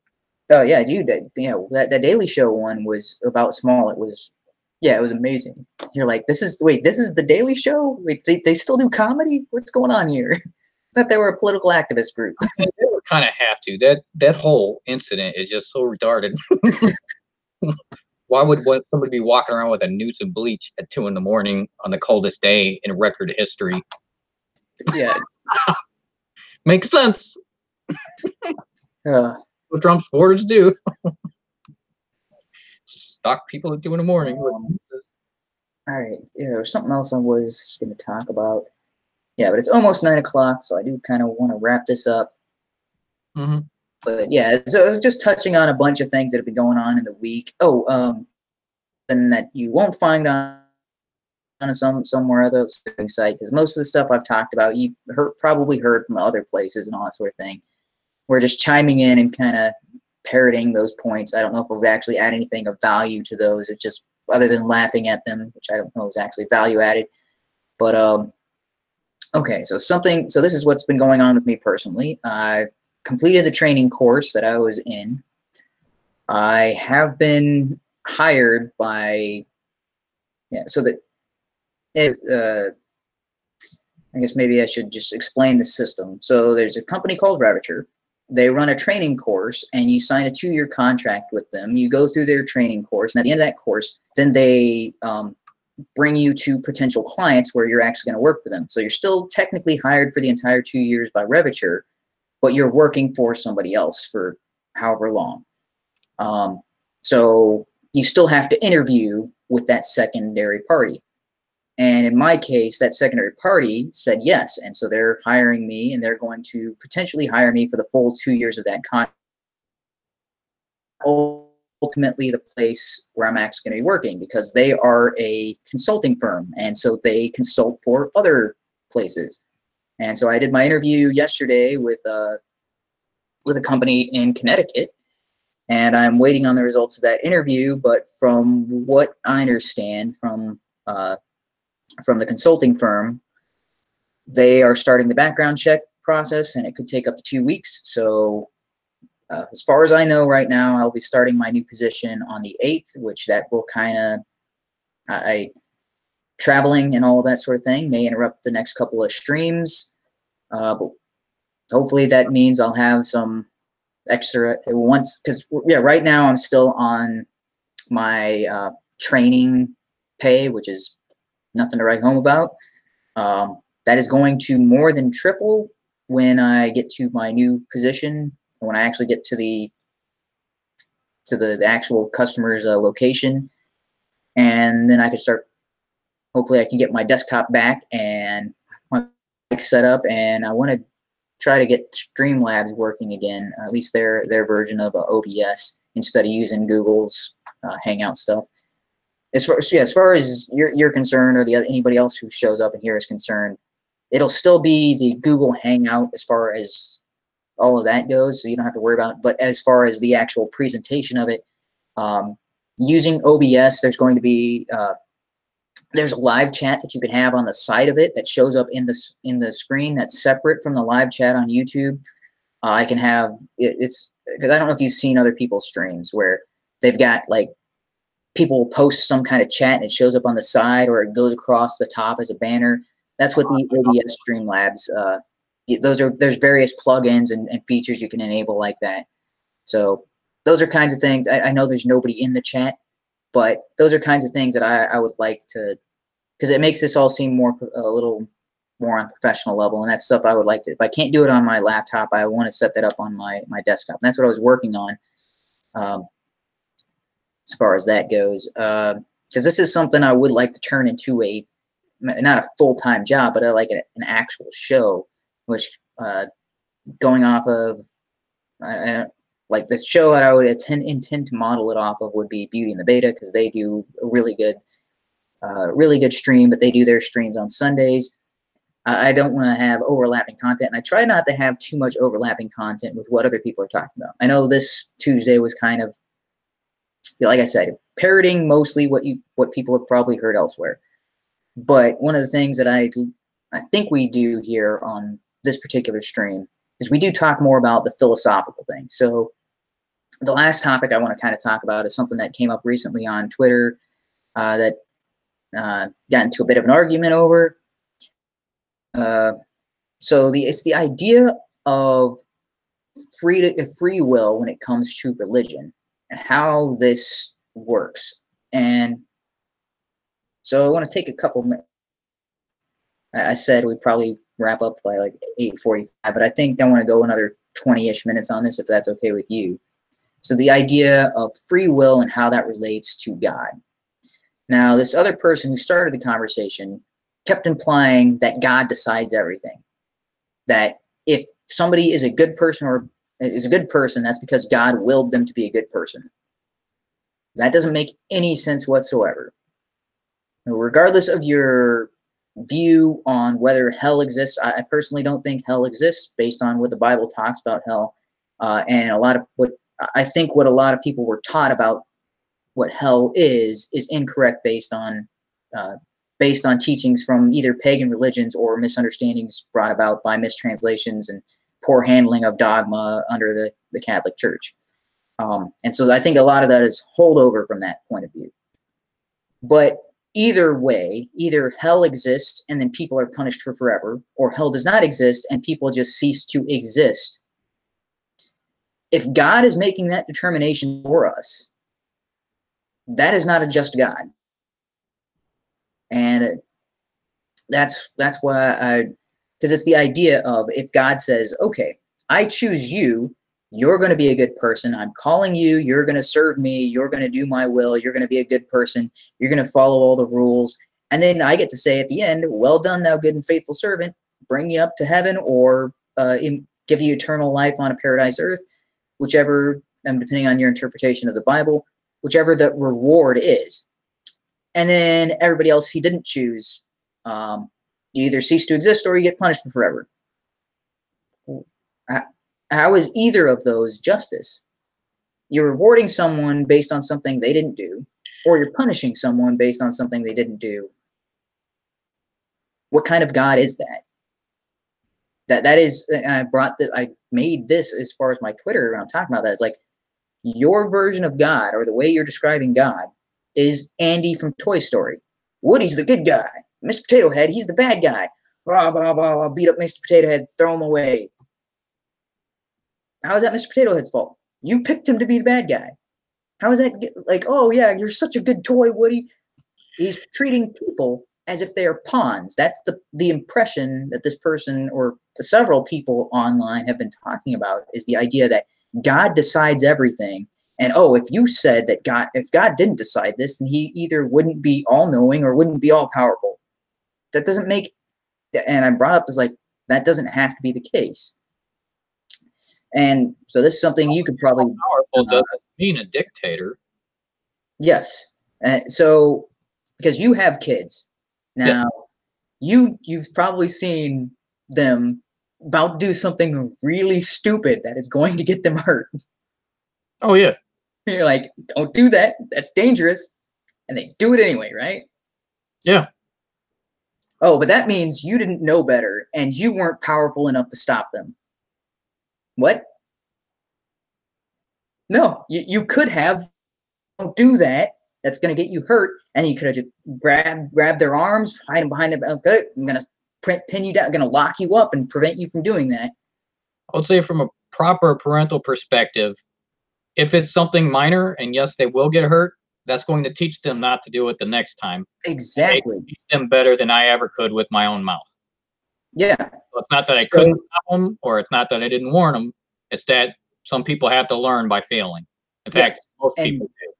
[SPEAKER 1] Oh yeah, dude. That Daily Show one was about small. It was, yeah, it was amazing. You're like, this is the Daily Show. Wait, they still do comedy? What's going on here? I thought they were a political activist group.
[SPEAKER 2] They would kind of have to. That whole incident is just so retarded. Why would somebody be walking around with a noose and bleach at 2 a.m. on the coldest day in record history?
[SPEAKER 1] Yeah.
[SPEAKER 2] Makes sense. What Trump supporters do. Stalk people at 2 a.m.
[SPEAKER 1] All right. Yeah, there was something else I was going to talk about. Yeah, but it's almost 9 o'clock, so I do kind of want to wrap this up.
[SPEAKER 2] Mm-hmm.
[SPEAKER 1] But yeah, so I was just touching on a bunch of things that have been going on in the week. And that you won't find on somewhere other site, because most of the stuff I've talked about you probably heard from other places and all that sort of thing. We're just chiming in and kind of parroting those points. I don't know if we've actually added anything of value to those. It's just other than laughing at them, which I don't know is actually value added. But okay, so this is what's been going on with me personally. I completed the training course that I was in. I have been hired by, yeah, so that I guess maybe I should just explain the system. So there's a company called Ravature. They run a training course, and you sign a 2-year contract with them. You go through their training course, and at the end of that course, then they bring you to potential clients where you're actually going to work for them. So you're still technically hired for the entire 2 years by Ravature, but you're working for somebody else for however long. So you still have to interview with that secondary party. And in my case, that secondary party said yes. And so they're hiring me, and they're going to potentially hire me for the full 2 years of that contract. Ultimately, the place where I'm actually going to be working, because they are a consulting firm. And so they consult for other places. And so I did my interview yesterday with a company in Connecticut. And I'm waiting on the results of that interview. But from what I understand from the consulting firm, they are starting the background check process, and it could take up to 2 weeks. So as far as I know right now, I'll be starting my new position on the 8th, which that will kind of, traveling and all of that sort of thing may interrupt the next couple of streams. But hopefully that means I'll have some extra once, because yeah, right now I'm still on my training pay, which is nothing to write home about. That is going to more than triple when I get to my new position, when I actually get to the actual customer's location, and then I can start. Hopefully, I can get my desktop back and my mic set up, and I want to try to get Streamlabs working again, at least their version of OBS, instead of using Google's Hangout stuff. As far as you're concerned, or anybody else who shows up in here is concerned, it'll still be the Google Hangout as far as all of that goes, so you don't have to worry about it. But as far as the actual presentation of it, using OBS, there's going to be there's a live chat that you can have on the side of it that shows up in the screen that's separate from the live chat on YouTube. I can have it's because I don't know if you've seen other people's streams where they've got like people post some kind of chat and it shows up on the side, or it goes across the top as a banner. That's what the OBS Streamlabs. There's various plugins and features you can enable like that. So those are kinds of things. I know there's nobody in the chat, but those are kinds of things that I would like to, because it makes this all seem a little more on a professional level, and that's stuff I would like to. If I can't do it on my laptop, I want to set that up on my desktop, and that's what I was working on. As far as that goes, because this is something I would like to turn into not a full-time job, but like an actual show, which going off of, like the show that I would intend to model it off of would be Beauty and the Beta, because they do a really good stream, but they do their streams on Sundays. I don't want to have overlapping content, and I try not to have too much overlapping content with what other people are talking about. I know this Tuesday was kind of, like I said, parroting mostly what people have probably heard elsewhere. But one of the things that I think we do here on this particular stream is we do talk more about the philosophical thing. So the last topic I want to kind of talk about is something that came up recently on Twitter that got into a bit of an argument over. So it's the idea of free will when it comes to religion and how this works. And so I want to take a couple minutes. I said we'd probably wrap up by like 8:45, but I think I want to go another 20-ish minutes on this, if that's okay with you. So the idea of free will and how that relates to God. Now, this other person who started the conversation kept implying that God decides everything. That if somebody is a good person or is a good person, that's because God willed them to be a good person. That doesn't make any sense whatsoever. Regardless of your view on whether hell exists, I personally don't think hell exists based on what the Bible talks about hell. And a lot of what I think what a lot of people were taught about what hell is incorrect based on teachings from either pagan religions or misunderstandings brought about by mistranslations and poor handling of dogma under the Catholic Church. And so I think a lot of that is holdover from that point of view. But either way, either hell exists and then people are punished for forever, or hell does not exist and people just cease to exist. If God is making that determination for us, that is not a just God. And that's why because it's the idea of if God says, okay, I choose you, you're going to be a good person. I'm calling you. You're going to serve me. You're going to do my will. You're going to be a good person. You're going to follow all the rules. And then I get to say at the end, well done, thou good and faithful servant, bring you up to heaven or give you eternal life on a paradise earth, whichever, depending on your interpretation of the Bible, whichever the reward is. And then everybody else he didn't choose, you either cease to exist or you get punished for forever. How is either of those justice? You're rewarding someone based on something they didn't do, or you're punishing someone based on something they didn't do. What kind of God is that? That is, and I made this as far as my Twitter when I'm talking about that. It's like your version of God, or the way you're describing God, is Andy from Toy Story. Woody's the good guy. Mr. Potato Head, he's the bad guy. Blah, blah, blah, blah, beat up Mr. Potato Head, throw him away. How is that Mr. Potato Head's fault? You picked him to be the bad guy. How is that like, oh yeah, you're such a good toy, Woody. He's treating people as if they are pawns. That's the impression that this person or several people online have been talking about, is the idea that God decides everything. And oh, if you said that if God didn't decide this, then he either wouldn't be all-knowing or wouldn't be all-powerful. That doesn't make, and I brought up this, like, that doesn't have to be the case. And so this is something you could probably...
[SPEAKER 2] Powerful doesn't mean a dictator.
[SPEAKER 1] Yes. So, because you have kids. Now, yeah. You've probably seen them about to do something really stupid that is going to get them hurt.
[SPEAKER 2] Oh, yeah.
[SPEAKER 1] You're like, don't do that. That's dangerous. And they do it anyway, right?
[SPEAKER 2] Yeah.
[SPEAKER 1] Oh, but that means you didn't know better and you weren't powerful enough to stop them. What? No, you could have. Don't do that. That's going to get you hurt. And you could have just grabbed their arms, hide them behind them. Okay, I'm going to pin you down. I'm going to lock you up and prevent you from doing that.
[SPEAKER 2] I would say from a proper parental perspective, if it's something minor, and yes, they will get hurt, that's going to teach them not to do it the next time.
[SPEAKER 1] Exactly.
[SPEAKER 2] They teach them better than I ever could with my own mouth.
[SPEAKER 1] Yeah.
[SPEAKER 2] So it's not that I couldn't stop them, or it's not that I didn't warn them. It's that some people have to learn by failing. In fact, most people do.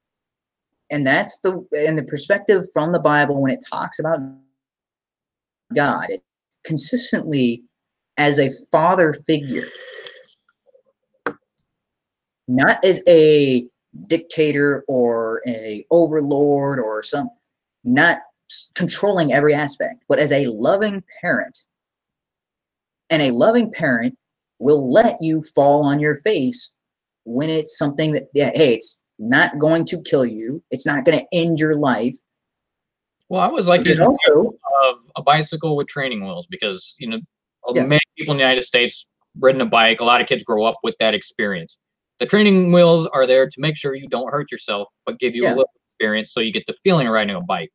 [SPEAKER 1] And that's the perspective from the Bible when it talks about God, it consistently as a father figure, not as a dictator or a overlord or not controlling every aspect, but as a loving parent. And a loving parent will let you fall on your face when it's something that, yeah, hey, it's not going to kill you. It's not going to end your life.
[SPEAKER 2] Well, I was like
[SPEAKER 1] also
[SPEAKER 2] of a bicycle with training wheels, because many people in the United States ridden a bike. A lot of kids grow up with that experience. The training wheels are there to make sure you don't hurt yourself, but give you a little experience so you get the feeling of riding a bike.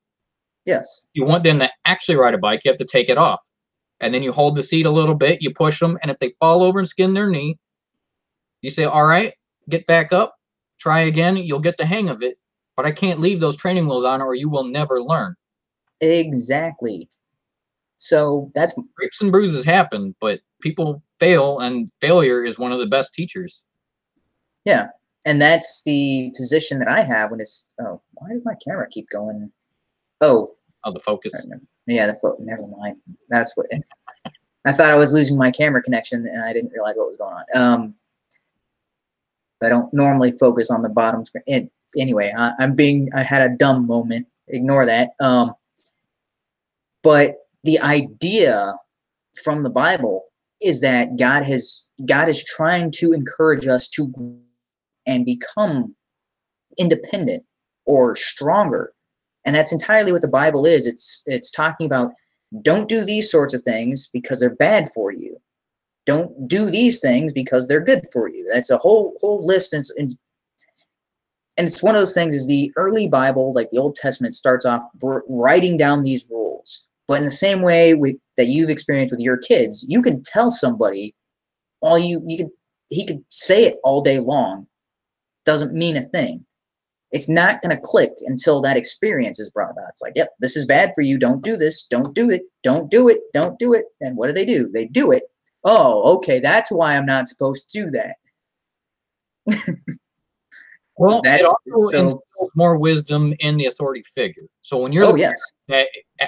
[SPEAKER 1] Yes.
[SPEAKER 2] You want them to actually ride a bike, you have to take it off. And then you hold the seat a little bit, you push them, and if they fall over and skin their knee, you say, all right, get back up, try again, you'll get the hang of it. But I can't leave those training wheels on or you will never learn.
[SPEAKER 1] Exactly. So that's
[SPEAKER 2] scrapes and bruises happen, but people fail, and failure is one of the best teachers.
[SPEAKER 1] Yeah. And that's the position that I have when it's, oh, why does my camera keep going? Oh,
[SPEAKER 2] the focus.
[SPEAKER 1] Yeah, the focus. Never mind. That's what I thought I was losing my camera connection, and I didn't realize what was going on. I don't normally focus on the bottom screen. Anyway, I had a dumb moment. Ignore that. But the idea from the Bible is that God is trying to encourage us to and become independent or stronger. And that's entirely what the Bible is. It's talking about, don't do these sorts of things because they're bad for you. Don't do these things because they're good for you. That's a whole list. And it's one of those things, is the early Bible, like the Old Testament, starts off writing down these rules. But in the same way that you've experienced with your kids, you can tell somebody he could say it all day long. Doesn't mean a thing. It's not going to click until that experience is brought about. It's like, yep, this is bad for you. Don't do this. Don't do it. Don't do it. Don't do it. And what do? They do it. Oh, okay. That's why I'm not supposed to do that.
[SPEAKER 2] Well, it also instills more wisdom in the authority figure. So when you're that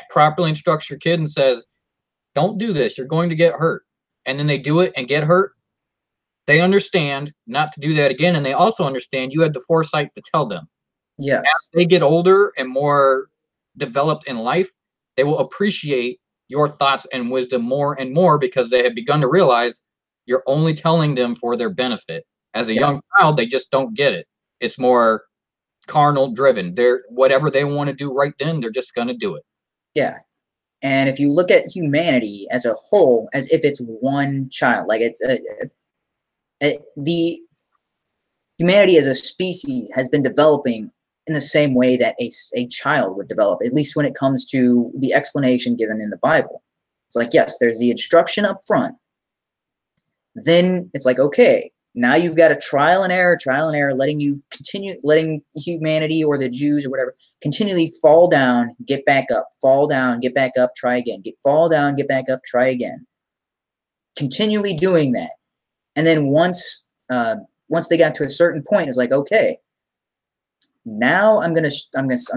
[SPEAKER 2] properly instructs your kid and says, don't do this, you're going to get hurt, and then they do it and get hurt, they understand not to do that again, and they also understand you had the foresight to tell them.
[SPEAKER 1] Yes.
[SPEAKER 2] As they get older and more developed in life, they will appreciate your thoughts and wisdom more and more, because they have begun to realize you're only telling them for their benefit. As a young child, they just don't get it. It's more carnal driven. They're whatever they want to do right then, they're just going to do it.
[SPEAKER 1] Yeah. And if you look at humanity as a whole, as if it's one child, like it's the humanity as a species has been developing in the same way that a child would develop, at least when it comes to the explanation given in the Bible. It's like, yes, there's the instruction up front. Then it's like, okay, now you've got a trial and error, letting humanity or the Jews or whatever continually fall down, get back up, fall down, get back up, try again, fall down, get back up, try again. Continually doing that. And then once they got to a certain point, it's like, okay, now I'm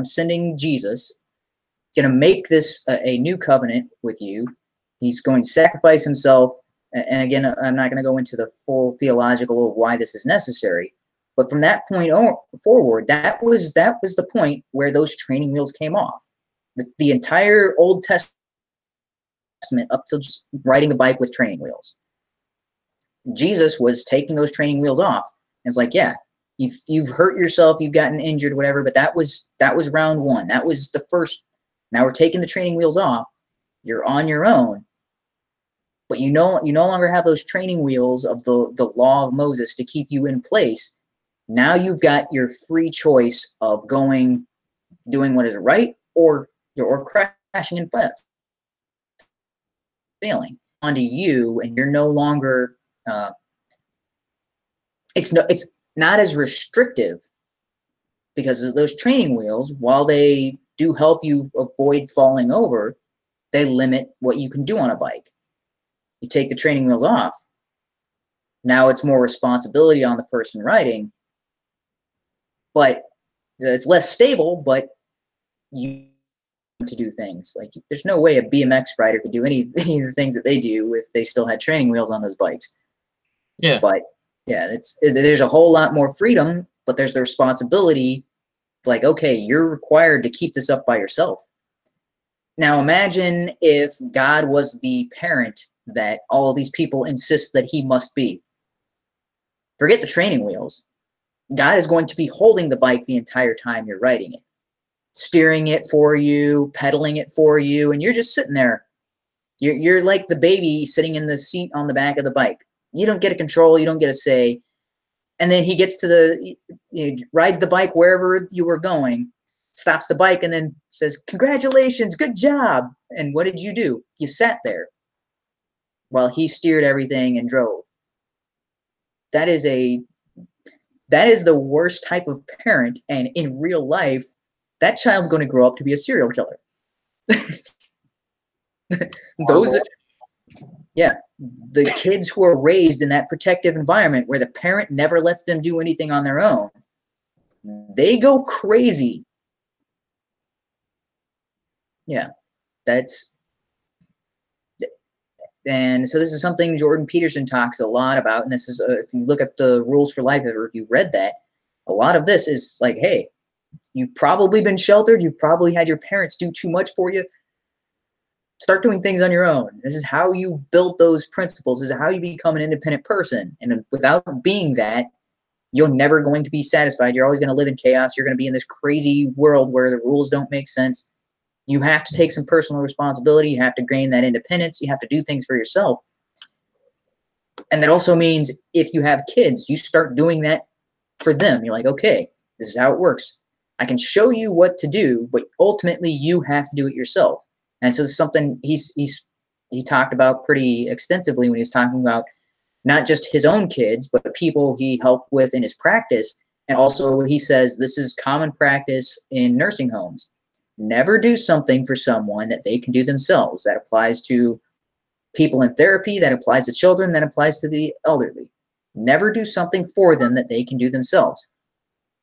[SPEAKER 1] sending Jesus, gonna make this a new covenant with you. He's going to sacrifice himself. And again, I'm not going to go into the full theological of why this is necessary, but from that point forward, that was the point where those training wheels came off. The entire Old Testament up to just riding a bike with training wheels. Jesus was taking those training wheels off. And it's like, yeah, you've hurt yourself, you've gotten injured, whatever, but that was round one. That was the first. Now we're taking the training wheels off. You're on your own. But you no longer have those training wheels of the law of Moses to keep you in place. Now you've got your free choice of doing what is right, or crashing and failing onto you, and you're no longer. It's not as restrictive, because of those training wheels, while they do help you avoid falling over, they limit what you can do on a bike. You take the training wheels off, now it's more responsibility on the person riding, but it's less stable, but you to do things. Like, there's no way a BMX rider could do any of the things that they do if they still had training wheels on those bikes.
[SPEAKER 2] Yeah.
[SPEAKER 1] But yeah, there's a whole lot more freedom, but there's the responsibility. Like, okay, you're required to keep this up by yourself. Now imagine if God was the parent that all of these people insist that he must be. Forget the training wheels. God is going to be holding the bike the entire time you're riding it, steering it for you, pedaling it for you, and you're just sitting there. You're like the baby sitting in the seat on the back of the bike. You don't get a control. You don't get a say. And then he gets to the, rides the bike wherever you were going, stops the bike, and then says, "Congratulations, good job." And what did you do? You sat there while he steered everything and drove. That is the worst type of parent, and in real life, that child's going to grow up to be a serial killer. The kids who are raised in that protective environment where the parent never lets them do anything on their own, they go crazy. Yeah, and so this is something Jordan Peterson talks a lot about, and this is, if you look at the Rules for Life, or if you read that, a lot of this is like, hey, you've probably been sheltered, you've probably had your parents do too much for you. Start doing things on your own. This is how you build those principles. This is how you become an independent person. And without being that, you're never going to be satisfied. You're always going to live in chaos. You're going to be in this crazy world where the rules don't make sense. You have to take some personal responsibility. You have to gain that independence. You have to do things for yourself. And that also means if you have kids, you start doing that for them. You're like, okay, this is how it works. I can show you what to do, but ultimately you have to do it yourself. And so it's something he talked about pretty extensively when he was talking about not just his own kids, but the people he helped with in his practice. And also he says this is common practice in nursing homes. Never do something for someone that they can do themselves. That applies to people in therapy, that applies to children, that applies to the elderly. Never do something for them that they can do themselves.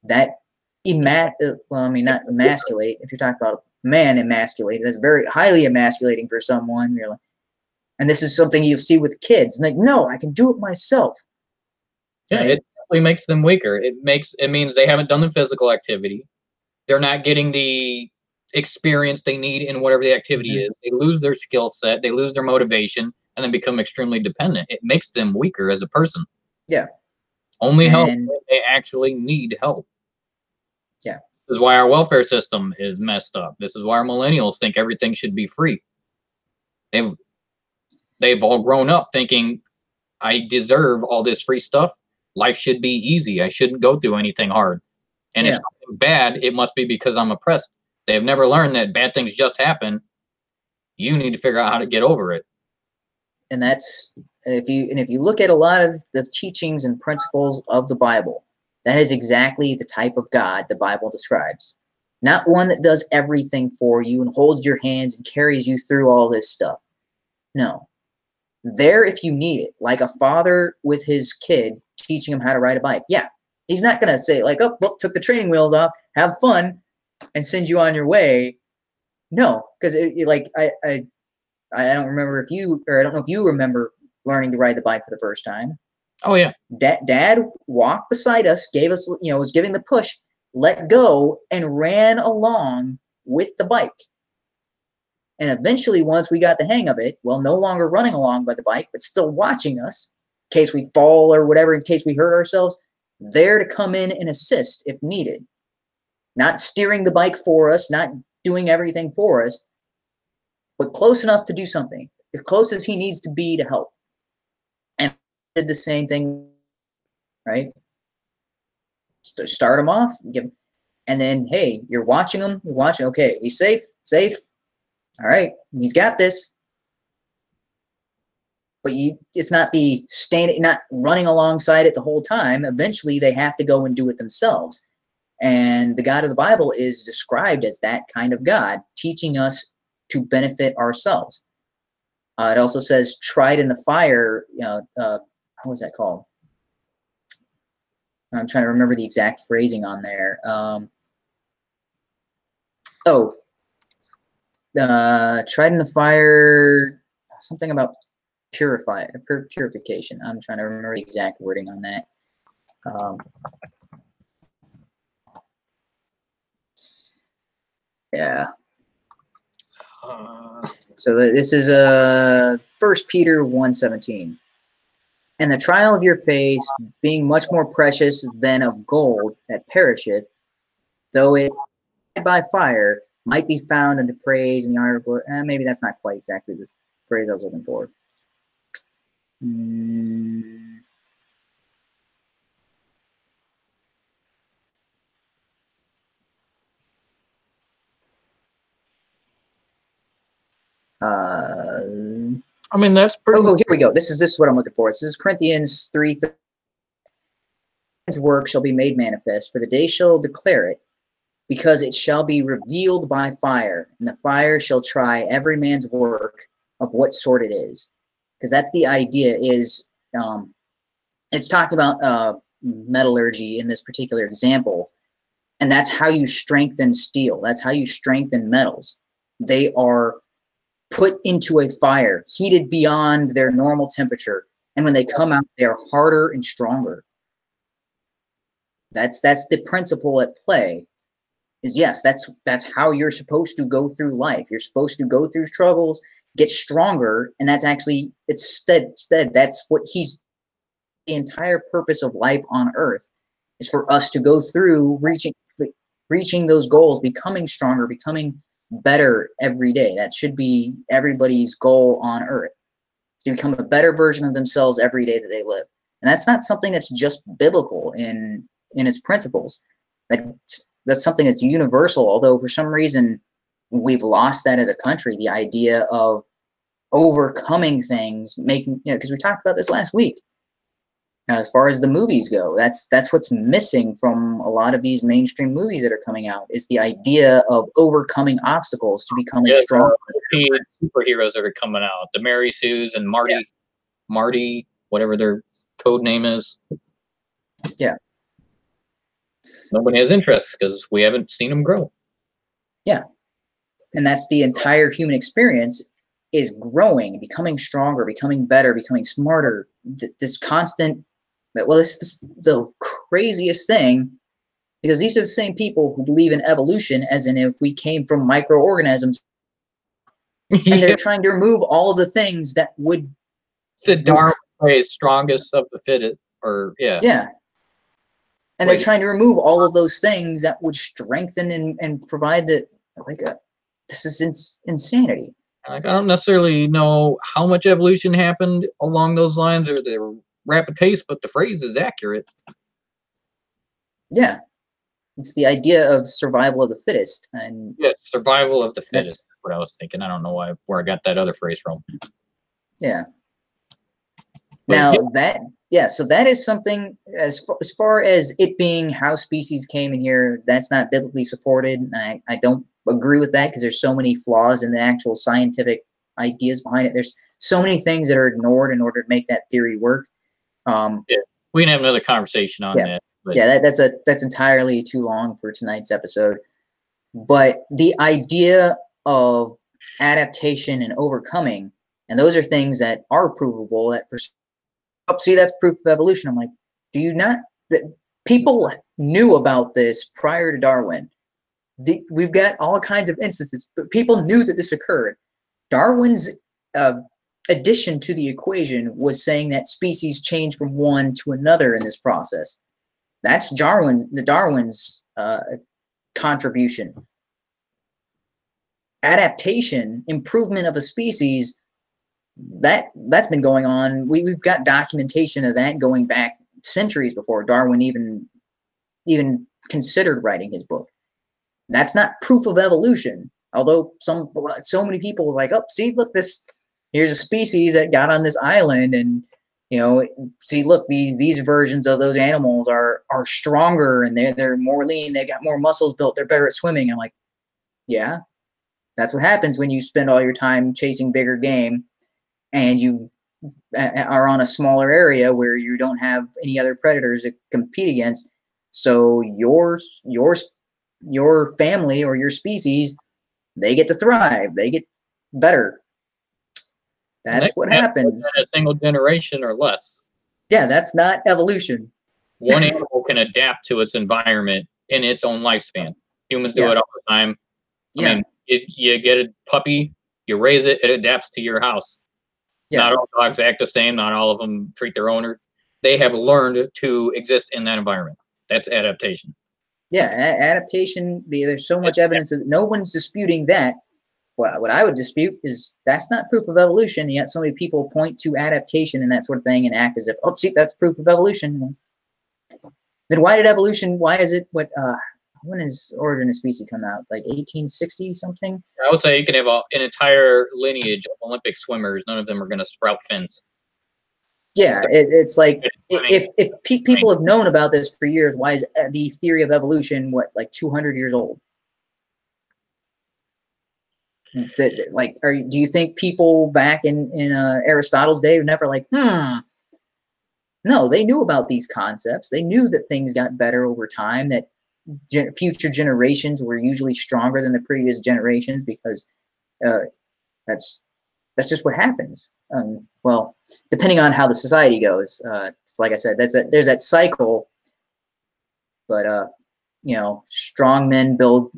[SPEAKER 1] That not emasculate, if you're talking about man emasculated, that's very highly emasculating for someone. You're like, and this is something you see with kids. Like, no, I can do it myself.
[SPEAKER 2] Yeah, right? It definitely makes them weaker. It means they haven't done the physical activity. They're not getting the experience they need in whatever the activity is. They lose their skill set, they lose their motivation, and then become extremely dependent. It makes them weaker as a person.
[SPEAKER 1] Yeah.
[SPEAKER 2] Only help when they actually need help.
[SPEAKER 1] Yeah.
[SPEAKER 2] This is why our welfare system is messed up. This is why our millennials think everything should be free. They've all grown up thinking, I deserve all this free stuff. Life should be easy. I shouldn't go through anything hard. And if something's bad, it must be because I'm oppressed. They have never learned that bad things just happen. You need to figure out how to get over it.
[SPEAKER 1] And that's, if you look at a lot of the teachings and principles of the Bible, that is exactly the type of God the Bible describes. Not one that does everything for you and holds your hands and carries you through all this stuff. No. There if you need it, like a father with his kid teaching him how to ride a bike. Yeah, he's not going to say like, oh, well, took the training wheels off, have fun, and send you on your way. No, because I don't remember if you, or I don't know if you remember learning to ride the bike for the first time.
[SPEAKER 2] Oh yeah.
[SPEAKER 1] Dad walked beside us, gave us, was giving the push, let go, and ran along with the bike. And eventually, once we got the hang of it, well, no longer running along by the bike, but still watching us in case we fall or whatever, in case we hurt ourselves, there to come in and assist if needed. Not steering the bike for us, not doing everything for us, but close enough to do something, as close as he needs to be to help. And did the same thing, right? Start him off, and then, hey, you're watching him, okay, he's safe. All right, he's got this. But it's not not running alongside it the whole time. Eventually, they have to go and do it themselves. And the God of the Bible is described as that kind of God, teaching us to benefit ourselves. It also says, tried in the fire. What was that called? I'm trying to remember the exact phrasing on there. Tried in the fire, something about purification. I'm trying to remember the exact wording on that. Yeah. So this is 1 Peter 1:17. And the trial of your faith, being much more precious than of gold that perisheth, though it by fire, might be found unto praise and the honor of glory. Maybe that's not quite exactly the phrase I was looking for.
[SPEAKER 2] I mean, that's pretty.
[SPEAKER 1] Oh, here we go. This is what I'm looking for. This is Corinthians 3. His work shall be made manifest, for the day shall declare it, because it shall be revealed by fire, and the fire shall try every man's work of what sort it is. Because that's the idea. Is it's talking about metallurgy in this particular example, and that's how you strengthen steel. That's how you strengthen metals. They are put into a fire, heated beyond their normal temperature, and when they come out, they are harder and stronger. That's the principle at play. Is yes, that's how you're supposed to go through life. You're supposed to go through struggles, get stronger, and that's actually that's what he's the entire purpose of life on Earth is for us to go through reaching those goals, becoming stronger, becoming better every day. That should be everybody's goal on Earth, to become a better version of themselves every day that they live. And that's not something that's just biblical in its principles. That's something that's universal, although for some reason we've lost that as a country, the idea of overcoming things, making, because we talked about this last week. As far as the movies go, that's what's missing from a lot of these mainstream movies that are coming out, is the idea of overcoming obstacles to becoming strong.
[SPEAKER 2] Superheroes that are coming out, the Mary Sues and Marty, whatever their code name is.
[SPEAKER 1] Yeah.
[SPEAKER 2] Nobody has interest because we haven't seen them grow.
[SPEAKER 1] Yeah. And that's the entire human experience, is growing, becoming stronger, becoming better, becoming smarter. This constant, well, this is the craziest thing, because these are the same people who believe in evolution, as in if we came from microorganisms, and they're trying to remove all of the things that would.
[SPEAKER 2] The Darwin phrase, strongest of the fittest, or
[SPEAKER 1] yeah. And they're trying to remove all of those things that would strengthen and provide the, this is insanity.
[SPEAKER 2] Like, I don't necessarily know how much evolution happened along those lines or the rapid pace, but the phrase is accurate.
[SPEAKER 1] Yeah. It's the idea of survival of the fittest. And
[SPEAKER 2] yeah, survival of the fittest is what I was thinking. I don't know where I got that other phrase from.
[SPEAKER 1] Yeah. But now so that is something, as far as it being how species came in here, that's not biblically supported. I don't agree with that, because there's so many flaws in the actual scientific ideas behind it. There's so many things that are ignored in order to make that theory work.
[SPEAKER 2] We can have another conversation on that.
[SPEAKER 1] But yeah, that's entirely too long for tonight's episode. But the idea of adaptation and overcoming, and those are things that are provable. See, that's proof of evolution. I'm like, do you not? People knew about this prior to Darwin. We've got all kinds of instances, but people knew that this occurred. Darwin's addition to the equation was saying that species change from one to another in this process. That's Darwin's contribution. Adaptation, improvement of a species, that's been going on. We've got documentation of that going back centuries before Darwin even considered writing his book. That's not proof of evolution, although so many people was like, oh, see, look, here's a species that got on this island, and see, look, these versions of those animals are stronger, and they're more lean, they got more muscles built, they're better at swimming. And I'm like, yeah, that's what happens when you spend all your time chasing bigger game, and you are on a smaller area where you don't have any other predators to compete against. So your family or your species, they get to thrive, they get better. That's what happens.
[SPEAKER 2] In a single generation or less.
[SPEAKER 1] Yeah, that's not evolution.
[SPEAKER 2] One animal can adapt to its environment in its own lifespan. Humans do it all the time. I mean, you get a puppy, you raise it, it adapts to your house. Not all dogs act the same. Not all of them treat their owner. They have learned to exist in that environment. That's adaptation.
[SPEAKER 1] Yeah, adaptation. There's so much evidence that no one's disputing that. What I would dispute is that's not proof of evolution. And yet so many people point to adaptation and that sort of thing and act as if, oh, see, that's proof of evolution. Then why is it what when is Origin of Species come out? Like 1860 something?
[SPEAKER 2] I would say you could have an entire lineage of Olympic swimmers. None of them are going to sprout fins.
[SPEAKER 1] Yeah, it's like if people have known about this for years, why is the theory of evolution like 200 years old? That like, do you think people back in Aristotle's day were never like, No, they knew about these concepts. They knew that things got better over time. That future generations were usually stronger than the previous generations because that's just what happens. Well, depending on how the society goes, like I said, there's that cycle. But strong men build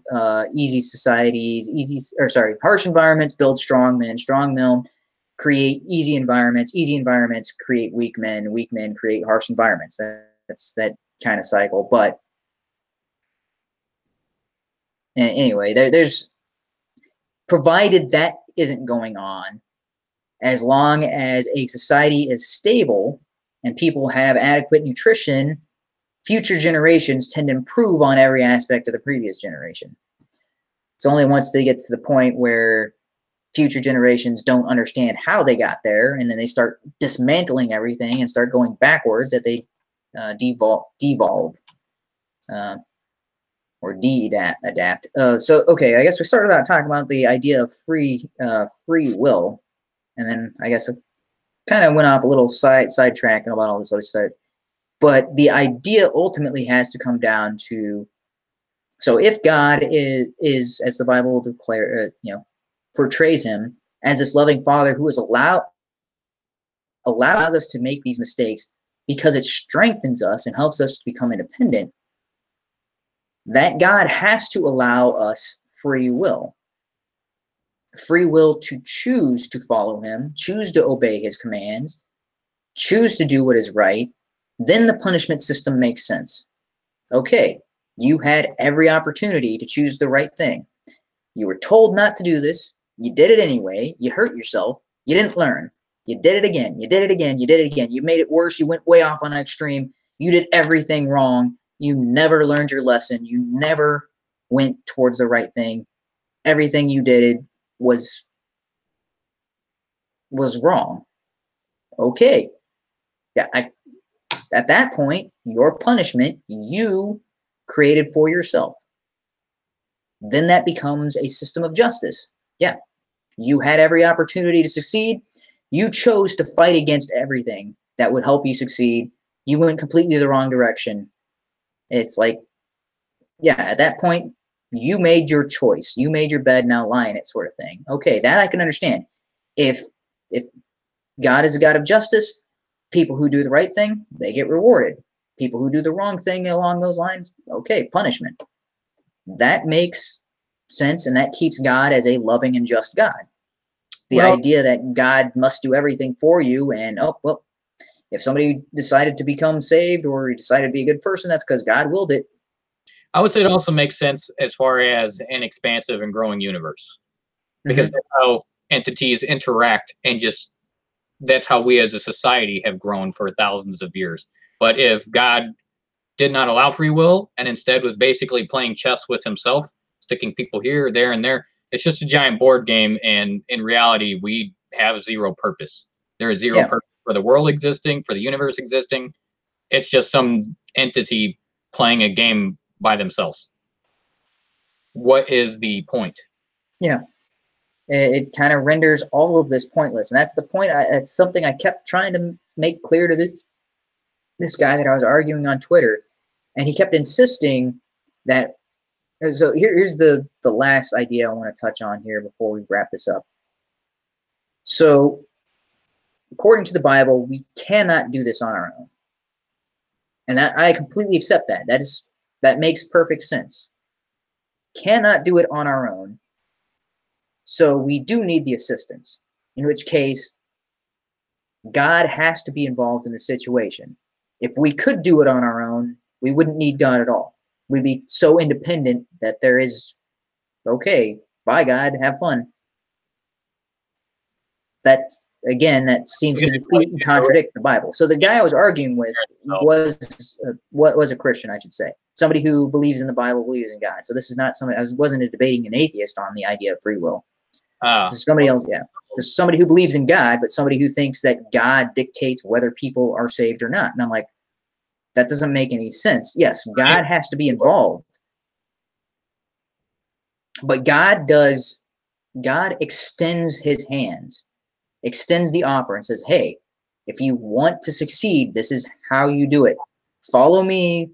[SPEAKER 1] easy societies. Harsh environments build strong men. Strong men create easy environments. Easy environments create weak men. Weak men create harsh environments. That's that kind of cycle. But anyway, there's provided that isn't going on, as long as a society is stable and people have adequate nutrition, future generations tend to improve on every aspect of the previous generation. It's only once they get to the point where future generations don't understand how they got there, and then they start dismantling everything and start going backwards, that they devolve or adapt. So, okay, I guess we started out talking about the idea of free will, and then I guess it kind of went off a little sidetracking about all this other stuff. But the idea ultimately has to come down to, so if God is as the Bible portrays him as this loving Father who allows us to make these mistakes because it strengthens us and helps us to become independent, that God has to allow us free will. Free will to choose to follow him, choose to obey his commands, choose to do what is right. Then the punishment system makes sense. Okay, you had every opportunity to choose the right thing. You were told not to do this. You did it anyway. You hurt yourself. You didn't learn. You did it again. You did it again. You did it again. You made it worse. You went way off on an extreme. You did everything wrong. You never learned your lesson. You never went towards the right thing. Everything you did was wrong. Okay. Yeah, at that point, your punishment you created for yourself. Then that becomes a system of justice. Yeah, you had every opportunity to succeed. You chose to fight against everything that would help you succeed. You went completely the wrong direction. It's like, yeah, at that point, you made your choice. You made your bed, now lie in it, sort of thing. Okay, that I can understand. If God is a God of justice, people who do the right thing, they get rewarded. People who do the wrong thing along those lines, okay, punishment. That makes sense, and that keeps God as a loving and just God. The idea that God must do everything for you, and if somebody decided to become saved or decided to be a good person, that's because God willed it.
[SPEAKER 2] I would say it also makes sense as far as an expansive and growing universe, because that's how entities interact, and just that's how we as a society have grown for thousands of years. But if God did not allow free will and instead was basically playing chess with himself, sticking people here, there, and there, it's just a giant board game. And in reality, we have zero purpose. There is zero purpose for the world existing, for the universe existing. It's just some entity playing a game by themselves. What is the point?
[SPEAKER 1] Yeah. It kind of renders all of this pointless. And that's the point. It's something I kept trying to make clear to this guy that I was arguing on Twitter. And he kept insisting that, so here's the last idea I want to touch on here before we wrap this up. So according to the Bible, we cannot do this on our own. And I completely accept that. That makes perfect sense. Cannot do it on our own. So we do need the assistance, in which case God has to be involved in the situation. If we could do it on our own, we wouldn't need God at all. We'd be so independent that there is, okay, bye God, have fun. that's, again, that seems to defeat and contradict the Bible. So the guy I was arguing with was a Christian, I should say. Somebody who believes in the Bible, believes in God. So this is not somebody, I wasn't debating an atheist on the idea of free will. This is somebody else, yeah. This is somebody who believes in God, but somebody who thinks that God dictates whether people are saved or not. And I'm like, that doesn't make any sense. Yes, God has to be involved. But God extends his hands, extends the offer and says, hey, if you want to succeed, this is how you do it. Follow me,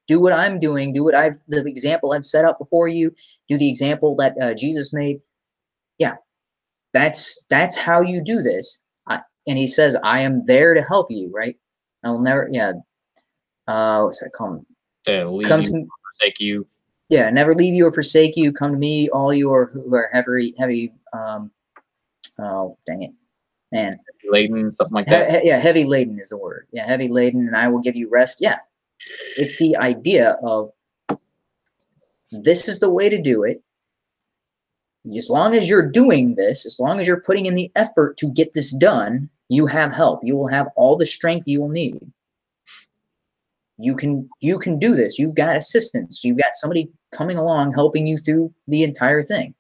[SPEAKER 1] do what I'm doing, the example I've set up before you, do the example that Jesus made. Yeah, that's how you do this. And he says, I am there to help you, right? I'll never, what's that called?
[SPEAKER 2] Come to me, forsake you.
[SPEAKER 1] Yeah, never leave you or forsake you. Come to me, all you who are heavy. Oh, dang it, man.
[SPEAKER 2] Heavy laden, something like that.
[SPEAKER 1] Yeah, heavy laden is the word. Yeah, heavy laden, and I will give you rest. Yeah, it's the idea of this is the way to do it. As long as you're doing this, as long as you're putting in the effort to get this done, you have help. You will have all the strength you will need. You can do this. You've got assistance. You've got somebody coming along helping you through the entire thing.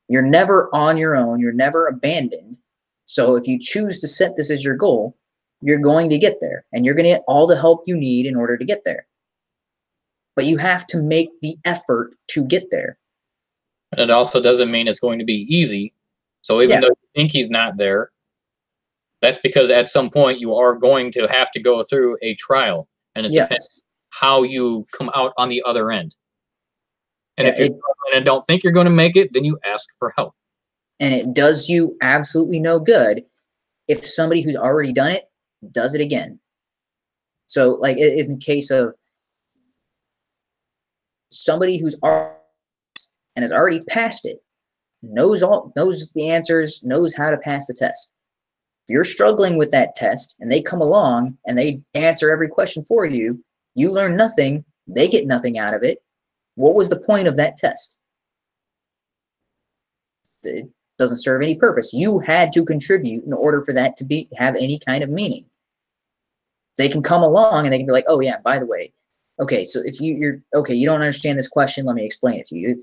[SPEAKER 1] You're never on your own. You're never abandoned. So if you choose to set this as your goal, you're going to get there, and you're going to get all the help you need in order to get there. But you have to make the effort to get there.
[SPEAKER 2] And it also doesn't mean it's going to be easy. So even though you think he's not there, that's because at some point you are going to have to go through a trial, and it depends how you come out on the other end. And if you don't think you're going to make it, then you ask for help.
[SPEAKER 1] And it does you absolutely no good if somebody who's already done it does it again. So, like in the case of somebody who's already and has already passed it, knows the answers, knows how to pass the test. If you're struggling with that test and they come along and they answer every question for you, you learn nothing, they get nothing out of it. What was the point of that test? It doesn't serve any purpose. You had to contribute in order for that to have any kind of meaning. They can come along and they can be like, oh yeah, by the way, okay, so if you don't understand this question, let me explain it to you.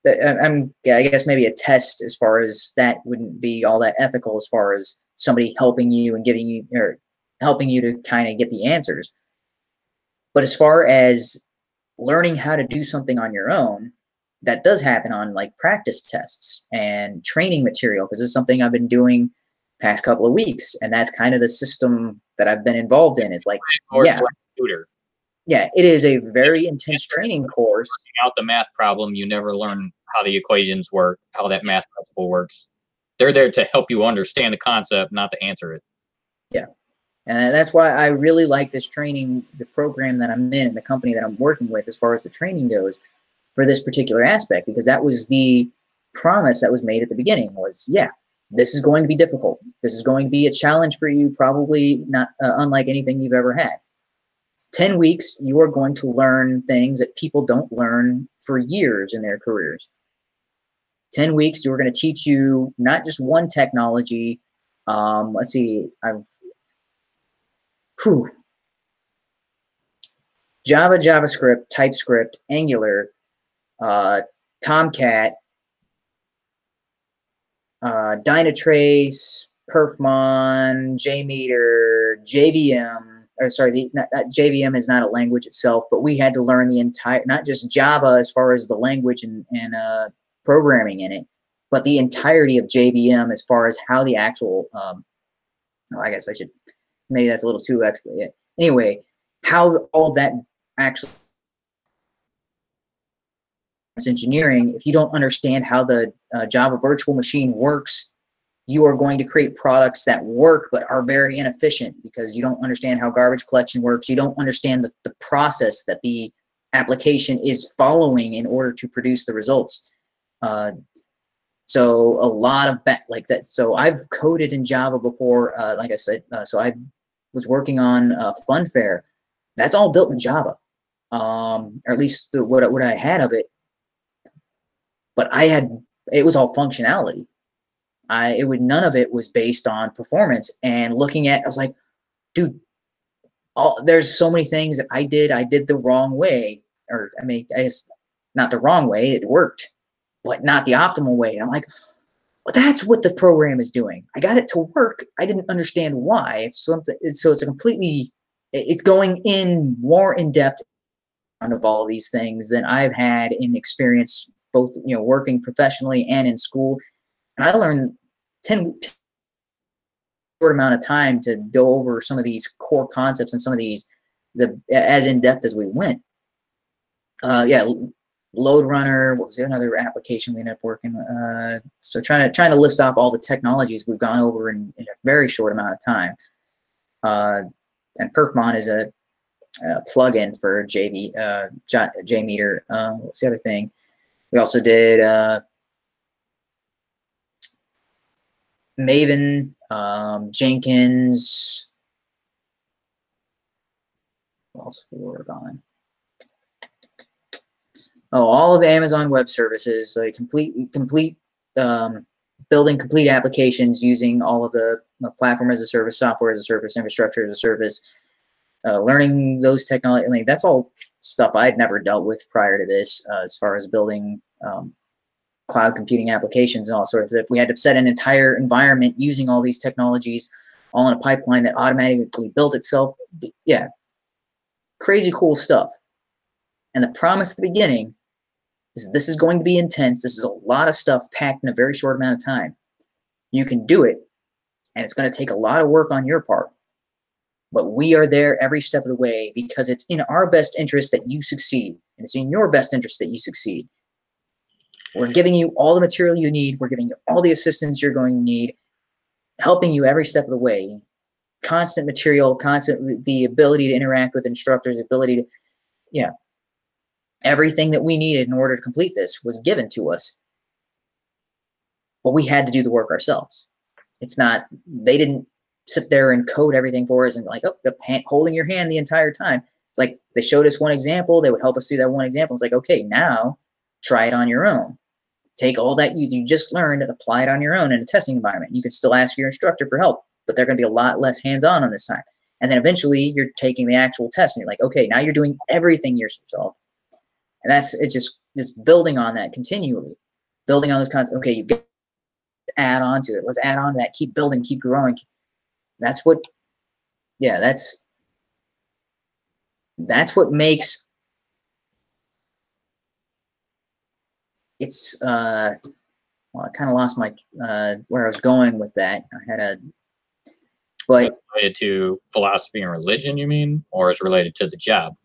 [SPEAKER 1] I guess maybe a test as far as that wouldn't be all that ethical as far as somebody helping you and giving you or helping you to kind of get the answers. But as far as learning how to do something on your own, that does happen on like practice tests and training material, because it's something I've been doing past couple of weeks, and that's kind of the system that I've been involved in. It's like, yeah, it is a very intense training course.
[SPEAKER 2] Working out the math problem, you never learn how the equations work, how that math principle works. They're there to help you understand the concept, not to answer it.
[SPEAKER 1] Yeah. And that's why I really like this training, the program that I'm in and the company that I'm working with as far as the training goes for this particular aspect, because that was the promise that was made at the beginning was, yeah, this is going to be difficult. This is going to be a challenge for you, probably not unlike anything you've ever had. 10 weeks, you are going to learn things that people don't learn for years in their careers. 10 weeks, we're going to teach you not just one technology. Let's see, Java, JavaScript, TypeScript, Angular, Tomcat, Dynatrace, Perfmon, JMeter, JVM. Or sorry, not JVM is not a language itself, but we had to learn the entire, not just Java as far as the language and programming in it, but the entirety of JVM as far as how the actual, I guess I should, maybe that's a little too expert. Yeah. Anyway, how all that actually engineering, if you don't understand how the Java virtual machine works, you are going to create products that work but are very inefficient because you don't understand how garbage collection works. You don't understand the process that the application is following in order to produce the results. So a lot of like that. So I've coded in Java before, like I said. So I was working on Funfair. That's all built in Java, or at least what I had of it. But I had it was all functionality. None of it was based on performance. And looking at, I was like, dude, there's so many things that I did the wrong way, or I mean, I guess not the wrong way, it worked, but not the optimal way. And I'm like, well, that's what the program is doing. I got it to work. I didn't understand why. It's something. So it's a completely. It's going in more in depth of all these things than I've had in experience, both working professionally and in school. And I learned 10 short amount of time to go over some of these core concepts and some of these as in depth as we went. Yeah, Load Runner. What was the another application we ended up working? So trying to list off all the technologies we've gone over in a very short amount of time. And Perfmon is a plugin for JMeter. What's the other thing? We also did Maven, Jenkins. What else we work on? Oh, all of the Amazon Web Services, like complete building complete applications using all of the platform as a service, software as a service, infrastructure as a service. Learning those technology. I mean, that's all stuff I'd never dealt with prior to this, as far as building cloud computing applications and all sorts of stuff. We had to set an entire environment using all these technologies, all in a pipeline that automatically built itself. Yeah, crazy cool stuff. And the promise at the beginning is this is going to be intense. This is a lot of stuff packed in a very short amount of time. You can do it, and it's going to take a lot of work on your part. But we are there every step of the way because it's in our best interest that you succeed. And it's in your best interest that you succeed. We're giving you all the material you need. We're giving you all the assistance you're going to need, helping you every step of the way. Constant material, the ability to interact with instructors, ability to, yeah. Everything that we needed in order to complete this was given to us. But we had to do the work ourselves. It's not, they didn't sit there and code everything for us and like, oh, holding your hand the entire time. It's like they showed us one example. They would help us through that one example. It's like, okay, now try it on your own. Take all that you just learned and apply it on your own in a testing environment. You can still ask your instructor for help, but they're going to be a lot less hands-on this time. And then eventually you're taking the actual test and you're like, okay, now you're doing everything yourself. And it's building on that continually, building on those concepts. Okay, you've got to add on to it. Let's add on to that. Keep building, keep growing. That's what, yeah, that's what makes it's. Well, I kind of lost my where I was going with that. I had a, but
[SPEAKER 2] related to philosophy and religion, you mean, or is related to the job?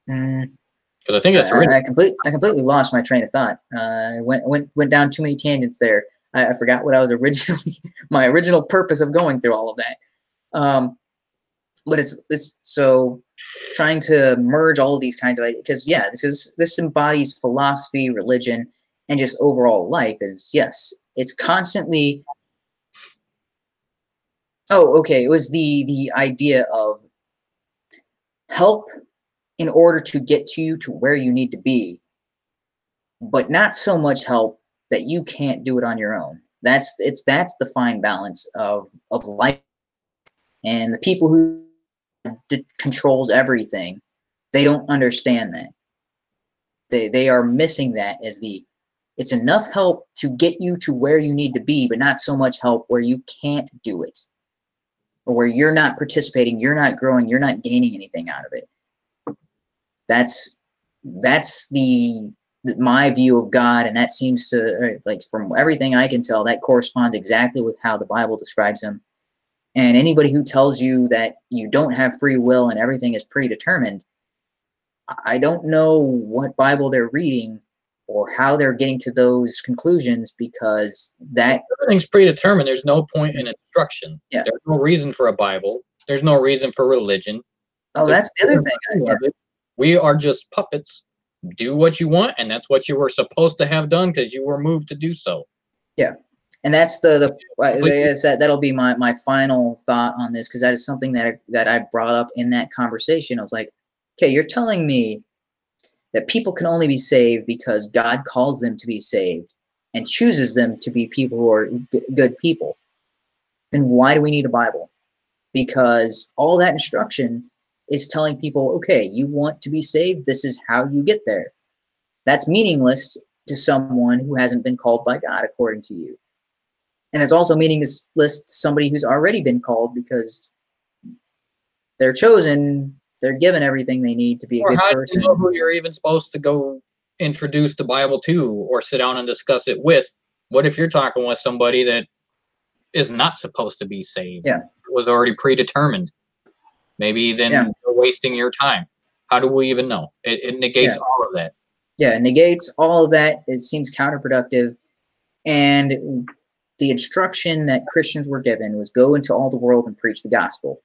[SPEAKER 2] Because I think that's
[SPEAKER 1] I completely lost my train of thought. Went down too many tangents there. I forgot what I was originally my original purpose of going through all of that. But it's so trying to merge all of these kinds of ideas, because yeah, this embodies philosophy, religion, and just overall life. Is yes, it's constantly. Oh, okay. It was the idea of help in order to get you to where you need to be, but not so much help that you can't do it on your own. That's the fine balance of life. And the people who controls everything, they don't understand that. They are missing that as it's enough help to get you to where you need to be, but not so much help where you can't do it, or where you're not participating, you're not growing, you're not gaining anything out of it. That's my view of God, and that seems to, like, from everything I can tell, that corresponds exactly with how the Bible describes him. And anybody who tells you that you don't have free will and everything is predetermined, I don't know what Bible they're reading or how they're getting to those conclusions, because that
[SPEAKER 2] everything's predetermined. There's no point in instruction.
[SPEAKER 1] Yeah.
[SPEAKER 2] There's no reason for a Bible. There's no reason for religion.
[SPEAKER 1] Oh, that's the other thing. Yeah.
[SPEAKER 2] We are just puppets. Do what you want, and that's what you were supposed to have done because you were moved to do so.
[SPEAKER 1] Yeah. And that's that'll be my final thought on this, because that is something that I brought up in that conversation. I was like, okay, you're telling me that people can only be saved because God calls them to be saved and chooses them to be people who are good people, then why do we need a Bible? Because all that instruction is telling people, okay, you want to be saved, this is how you get there. That's meaningless to someone who hasn't been called by God, according to you. And it's also meaningless to somebody who's already been called, because they're chosen, they're given everything they need to be a good person.
[SPEAKER 2] How do you know who you're even supposed to go introduce the Bible to or sit down and discuss it with? What if you're talking with somebody that is not supposed to be saved?
[SPEAKER 1] Yeah.
[SPEAKER 2] It was already predetermined. Maybe then you're wasting your time. How do we even know? It negates all of that.
[SPEAKER 1] Yeah, it negates all of that. It seems counterproductive. And the instruction that Christians were given was go into all the world and preach the gospel.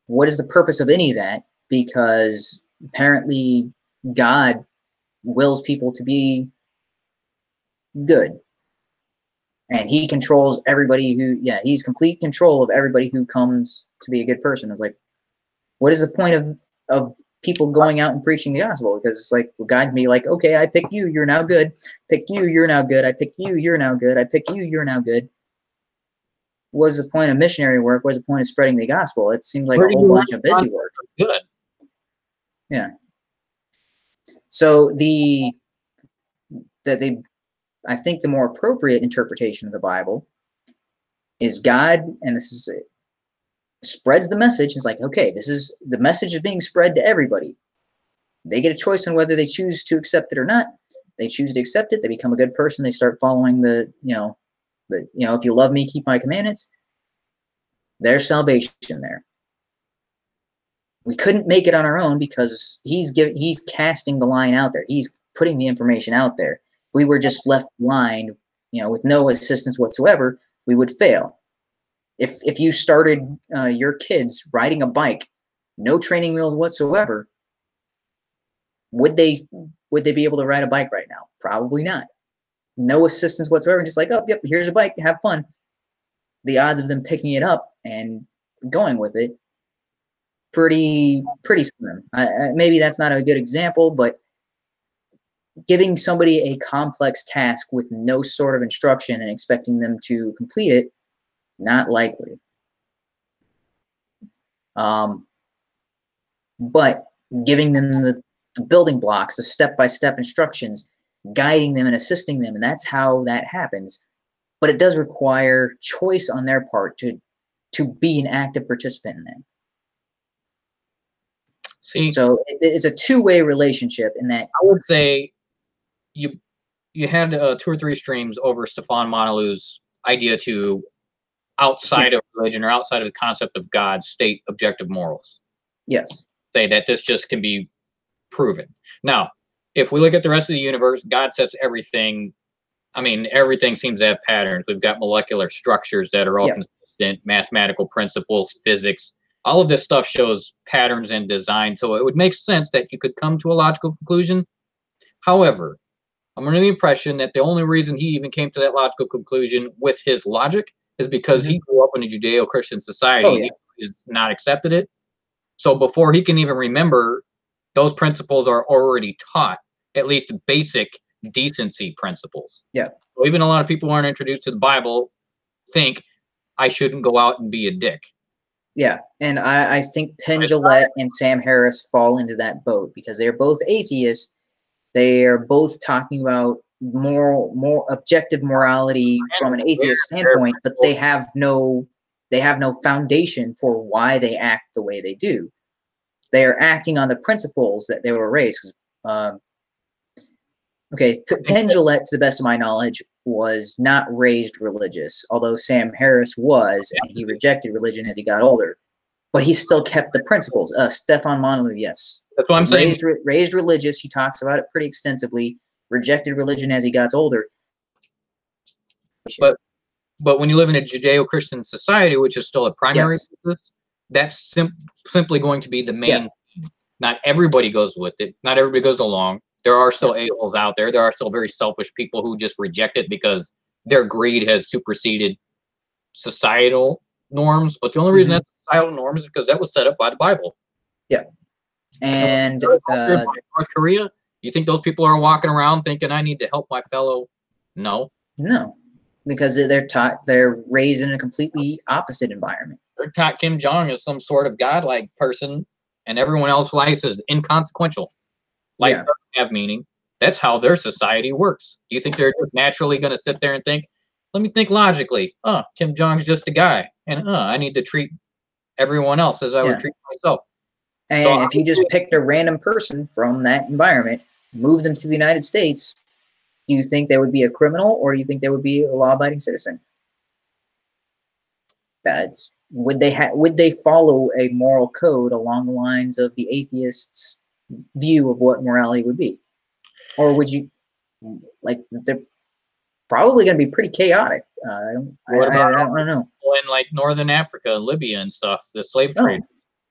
[SPEAKER 1] What is the purpose of any of that? Because apparently God wills people to be good. And he controls everybody who, he's complete control of everybody who comes to be a good person. It's like, what is the point of people going out and preaching the gospel? Because it's like, well, God can be like, okay, I pick you, you're now good. Pick you, you're now good. I pick you, you're now good. I pick you, you're now good. What's the point of missionary work? What's the point of spreading the gospel? It seems like a whole bunch of busy work.
[SPEAKER 2] Good.
[SPEAKER 1] Yeah. So I think the more appropriate interpretation of the Bible is God, and this is it, spreads the message. It's like, okay, this is the message is being spread to everybody. They get a choice on whether they choose to accept it or not. They choose to accept it. They become a good person. They start following if you love me, keep my commandments. There's salvation there. We couldn't make it on our own because he's casting the line out there. He's putting the information out there. If we were just left blind, with no assistance whatsoever, we would fail. If you started your kids riding a bike, no training wheels whatsoever, would they be able to ride a bike right now? Probably not. No assistance whatsoever. Just like, oh, yep, here's a bike, have fun. The odds of them picking it up and going with it, pretty slim. Maybe that's not a good example, but giving somebody a complex task with no sort of instruction and expecting them to complete it, not likely. But giving them the building blocks, the step-by-step instructions, guiding them and assisting them, and that's how that happens. But it does require choice on their part to be an active participant in that. So it's a two-way relationship in that.
[SPEAKER 2] I would say you had 2 or 3 streams over Stefan Monalou's idea to, outside of religion or outside of the concept of God, state objective morals.
[SPEAKER 1] Yes.
[SPEAKER 2] Say that this just can be proven. Now, if we look at the rest of the universe, God sets everything. I mean, everything seems to have patterns. We've got molecular structures that are all consistent, mathematical principles, physics. All of this stuff shows patterns and design. So it would make sense that you could come to a logical conclusion. However, I'm under the impression that the only reason he even came to that logical conclusion with his logic is because he grew up in a Judeo-Christian society. He has not accepted it. So before he can even remember, those principles are already taught, at least basic decency principles.
[SPEAKER 1] Yeah.
[SPEAKER 2] So even a lot of people who aren't introduced to the Bible think I shouldn't go out and be a dick.
[SPEAKER 1] Yeah, and I think Penn Jillette and Sam Harris fall into that boat because they're both atheists. They are both talking about more objective morality from an atheist standpoint, but they have no foundation for why they act the way they do. They are acting on the principles that they were raised. Penn Jillette, to the best of my knowledge, was not raised religious, although Sam Harris was, and he rejected religion as he got older. But he still kept the principles. Stefan Monaloup, yes.
[SPEAKER 2] That's what I'm saying.
[SPEAKER 1] Raised religious, he talks about it pretty extensively. Rejected religion as he got older.
[SPEAKER 2] But when you live in a Judeo-Christian society, which is still a primary business, that's simply going to be the main. Not everybody goes with it. Not everybody goes along. There are still a-holes out there. There are still very selfish people who just reject it because their greed has superseded societal norms. But the only reason that's societal norms is because that was set up by the Bible.
[SPEAKER 1] Yeah. And
[SPEAKER 2] North Korea, you think those people are walking around thinking I need to help my fellow? No,
[SPEAKER 1] because they're raised in a completely opposite environment.
[SPEAKER 2] They're taught Kim Jong is some sort of godlike person, and everyone else's life is inconsequential. Life doesn't have meaning. That's how their society works. You think they're just naturally going to sit there and think, let me think logically. Kim Jong's just a guy, and I need to treat everyone else as I would treat myself.
[SPEAKER 1] And so if you just picked a random person from that environment, move them to the United States, do you think they would be a criminal, or do you think they would be a law-abiding citizen? Would they follow a moral code along the lines of the atheists' view of what morality would be? Or would you, like, they're probably going to be pretty chaotic. I don't know.
[SPEAKER 2] In like Northern Africa, Libya and stuff, the slave trade,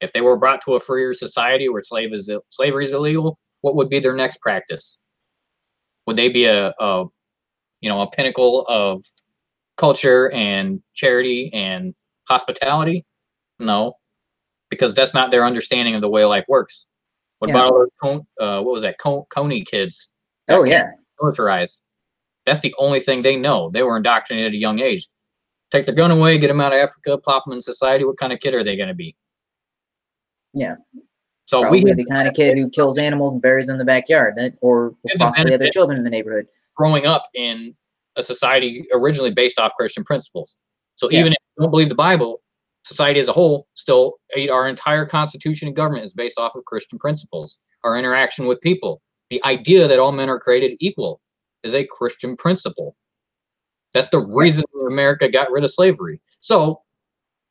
[SPEAKER 2] if they were brought to a freer society where slavery is illegal, what would be their next practice? Would they be a pinnacle of culture and charity and hospitality? No, because that's not their understanding of the way life works. What about all those what was that, Coney kids? Militarized. That's the only thing they know. They were indoctrinated at a young age. Take their gun away, get them out of Africa, plop them in society. What kind of kid are they going to be?
[SPEAKER 1] Yeah.
[SPEAKER 2] So
[SPEAKER 1] probably the kind of kid who kills animals and buries them in the backyard, or possibly other children in the neighborhood.
[SPEAKER 2] Growing up in a society originally based off Christian principles. So even if you don't believe the Bible, society as a whole, still, our entire constitution and government is based off of Christian principles. Our interaction with people, the idea that all men are created equal, is a Christian principle. That's the reason America got rid of slavery. So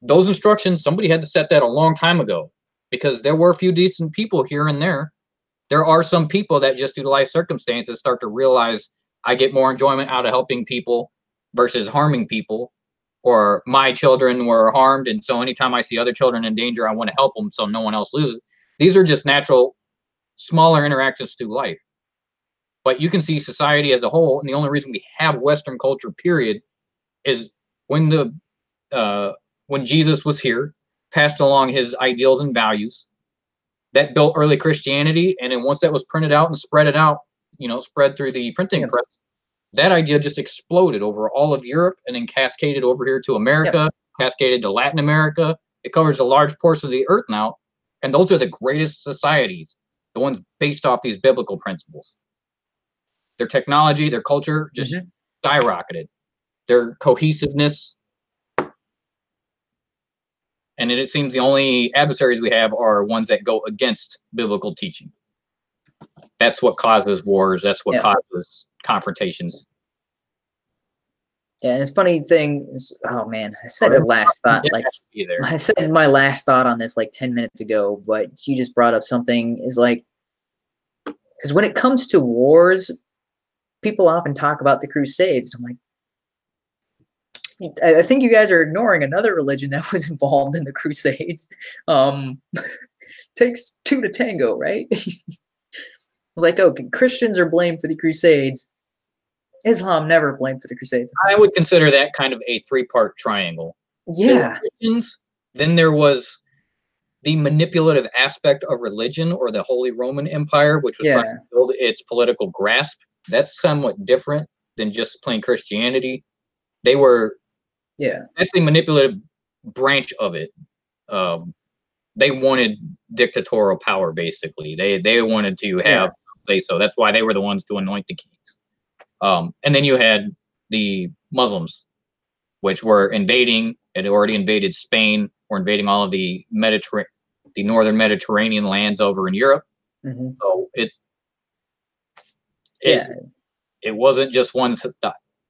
[SPEAKER 2] those instructions, somebody had to set that a long time ago, because there were a few decent people here and there. There are some people that just due to life circumstances start to realize I get more enjoyment out of helping people versus harming people, or my children were harmed, and so anytime I see other children in danger, I want to help them so no one else loses. These are just natural, smaller interactions through life. But you can see society as a whole, and the only reason we have Western culture, period, is when Jesus was here, passed along his ideals and values, that built early Christianity, and then once that was printed out and spread through the printing press, that idea just exploded over all of Europe and then cascaded over here to America, cascaded to Latin America. It covers a large portion of the earth now, and those are the greatest societies, the ones based off these biblical principles. Their technology, their culture just skyrocketed. Their cohesiveness. And it seems the only adversaries we have are ones that go against biblical teaching. That's what causes wars. That's what causes confrontations.
[SPEAKER 1] Yeah, and it's funny thing is, oh man, I said a last thought, I said my last thought on this like 10 minutes ago, but you just brought up something, is like, because when it comes to wars, people often talk about the Crusades. I'm like, I think you guys are ignoring another religion that was involved in the Crusades. Takes two to tango, right? Like, okay, Christians are blamed for the Crusades. Islam never blamed for the Crusades.
[SPEAKER 2] I would consider that kind of a three-part triangle.
[SPEAKER 1] Yeah.
[SPEAKER 2] Christians, then there was the manipulative aspect of religion, or the Holy Roman Empire, which was trying to build its political grasp. That's somewhat different than just plain Christianity. They were, that's a manipulative branch of it. They wanted dictatorial power, basically. They wanted to have say so. That's why they were the ones to anoint the kings. And then you had the Muslims, which were invading, had already invaded Spain, were invading all of the northern Mediterranean lands over in Europe. So it wasn't just one.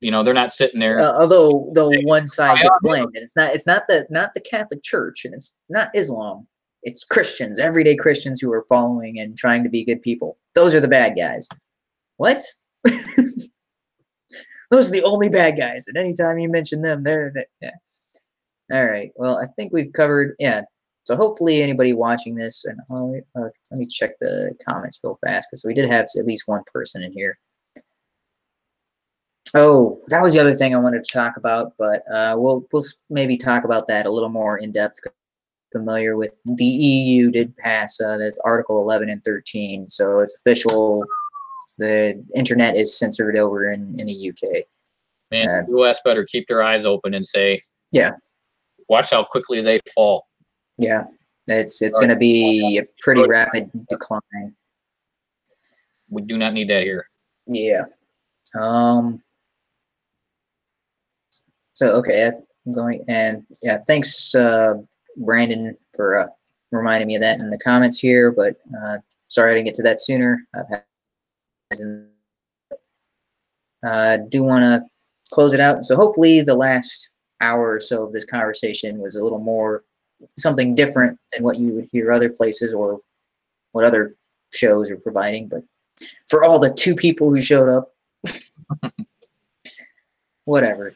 [SPEAKER 2] They're not sitting there.
[SPEAKER 1] Although one side gets blamed, and it's not the Catholic Church, and it's not Islam. It's Christians, everyday Christians who are following and trying to be good people. Those are the bad guys. What? Those are the only bad guys. And anytime you mention them, they're All right. Well, I think we've covered. So hopefully anybody watching this, and let me check the comments real fast, because we did have at least one person in here. Oh, that was the other thing I wanted to talk about, but we'll maybe talk about that a little more in depth. familiar with, the EU did pass this Article 11 and 13, so it's official. The internet is censored over in the UK.
[SPEAKER 2] Man, the US better keep their eyes open and say,
[SPEAKER 1] yeah,
[SPEAKER 2] watch how quickly they fall.
[SPEAKER 1] Yeah, it's going to be a pretty rapid decline.
[SPEAKER 2] We do not need that here.
[SPEAKER 1] Yeah. So okay, I'm going, and yeah, thanks Brandon for reminding me of that in the comments here. But sorry I didn't get to that sooner. Do want to close it out. So hopefully the last hour or so of this conversation was a little more something different than what you would hear other places or what other shows are providing. But for all the 2 people who showed up, whatever.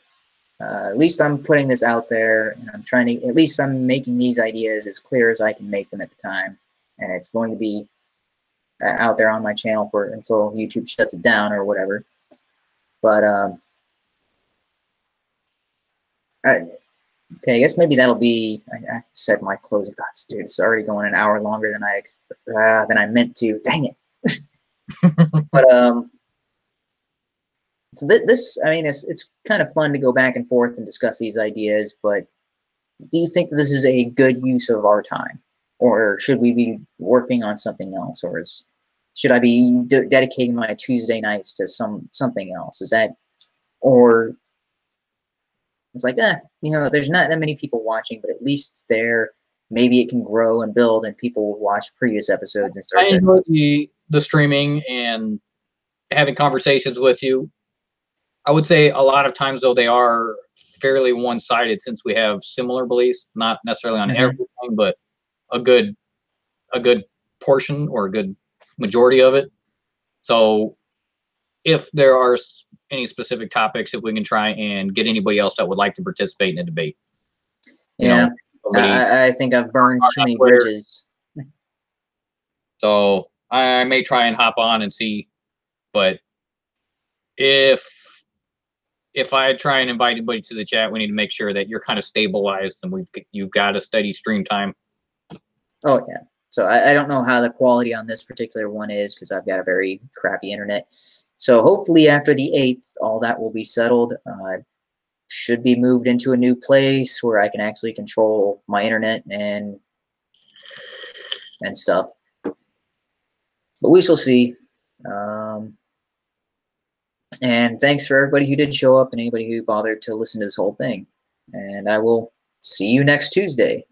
[SPEAKER 1] At least I'm putting this out there, and I'm trying to, at least I'm making these ideas as clear as I can make them at the time. And it's going to be out there on my channel for until YouTube shuts it down or whatever. But okay, I guess maybe that'll be. I said my closing thoughts, dude. It's already going an hour longer than I meant to. Dang it. But so this, I mean, it's kind of fun to go back and forth and discuss these ideas. But do you think this is a good use of our time, or should we be working on something else, or should I be dedicating my Tuesday nights to something else? Is that, or it's like, you know, there's not that many people watching, but at least it's there. Maybe it can grow and build, and people will watch previous episodes and start.
[SPEAKER 2] I enjoy the streaming and having conversations with you. I would say a lot of times, though, they are fairly one-sided since we have similar beliefs, not necessarily on everything, but a good portion or a good majority of it. So if there are any specific topics, if we can try and get anybody else that would like to participate in a debate.
[SPEAKER 1] Yeah, I think I've burned too many bridges.
[SPEAKER 2] So I may try and hop on and see, but if I try and invite anybody to the chat, we need to make sure that you're kind of stabilized and you've got a steady stream time.
[SPEAKER 1] Oh yeah. So I don't know how the quality on this particular one is because I've got a very crappy internet. So hopefully after the 8th, all that will be settled. Should be moved into a new place where I can actually control my internet and stuff. But we shall see. And thanks for everybody who did show up and anybody who bothered to listen to this whole thing. And I will see you next Tuesday.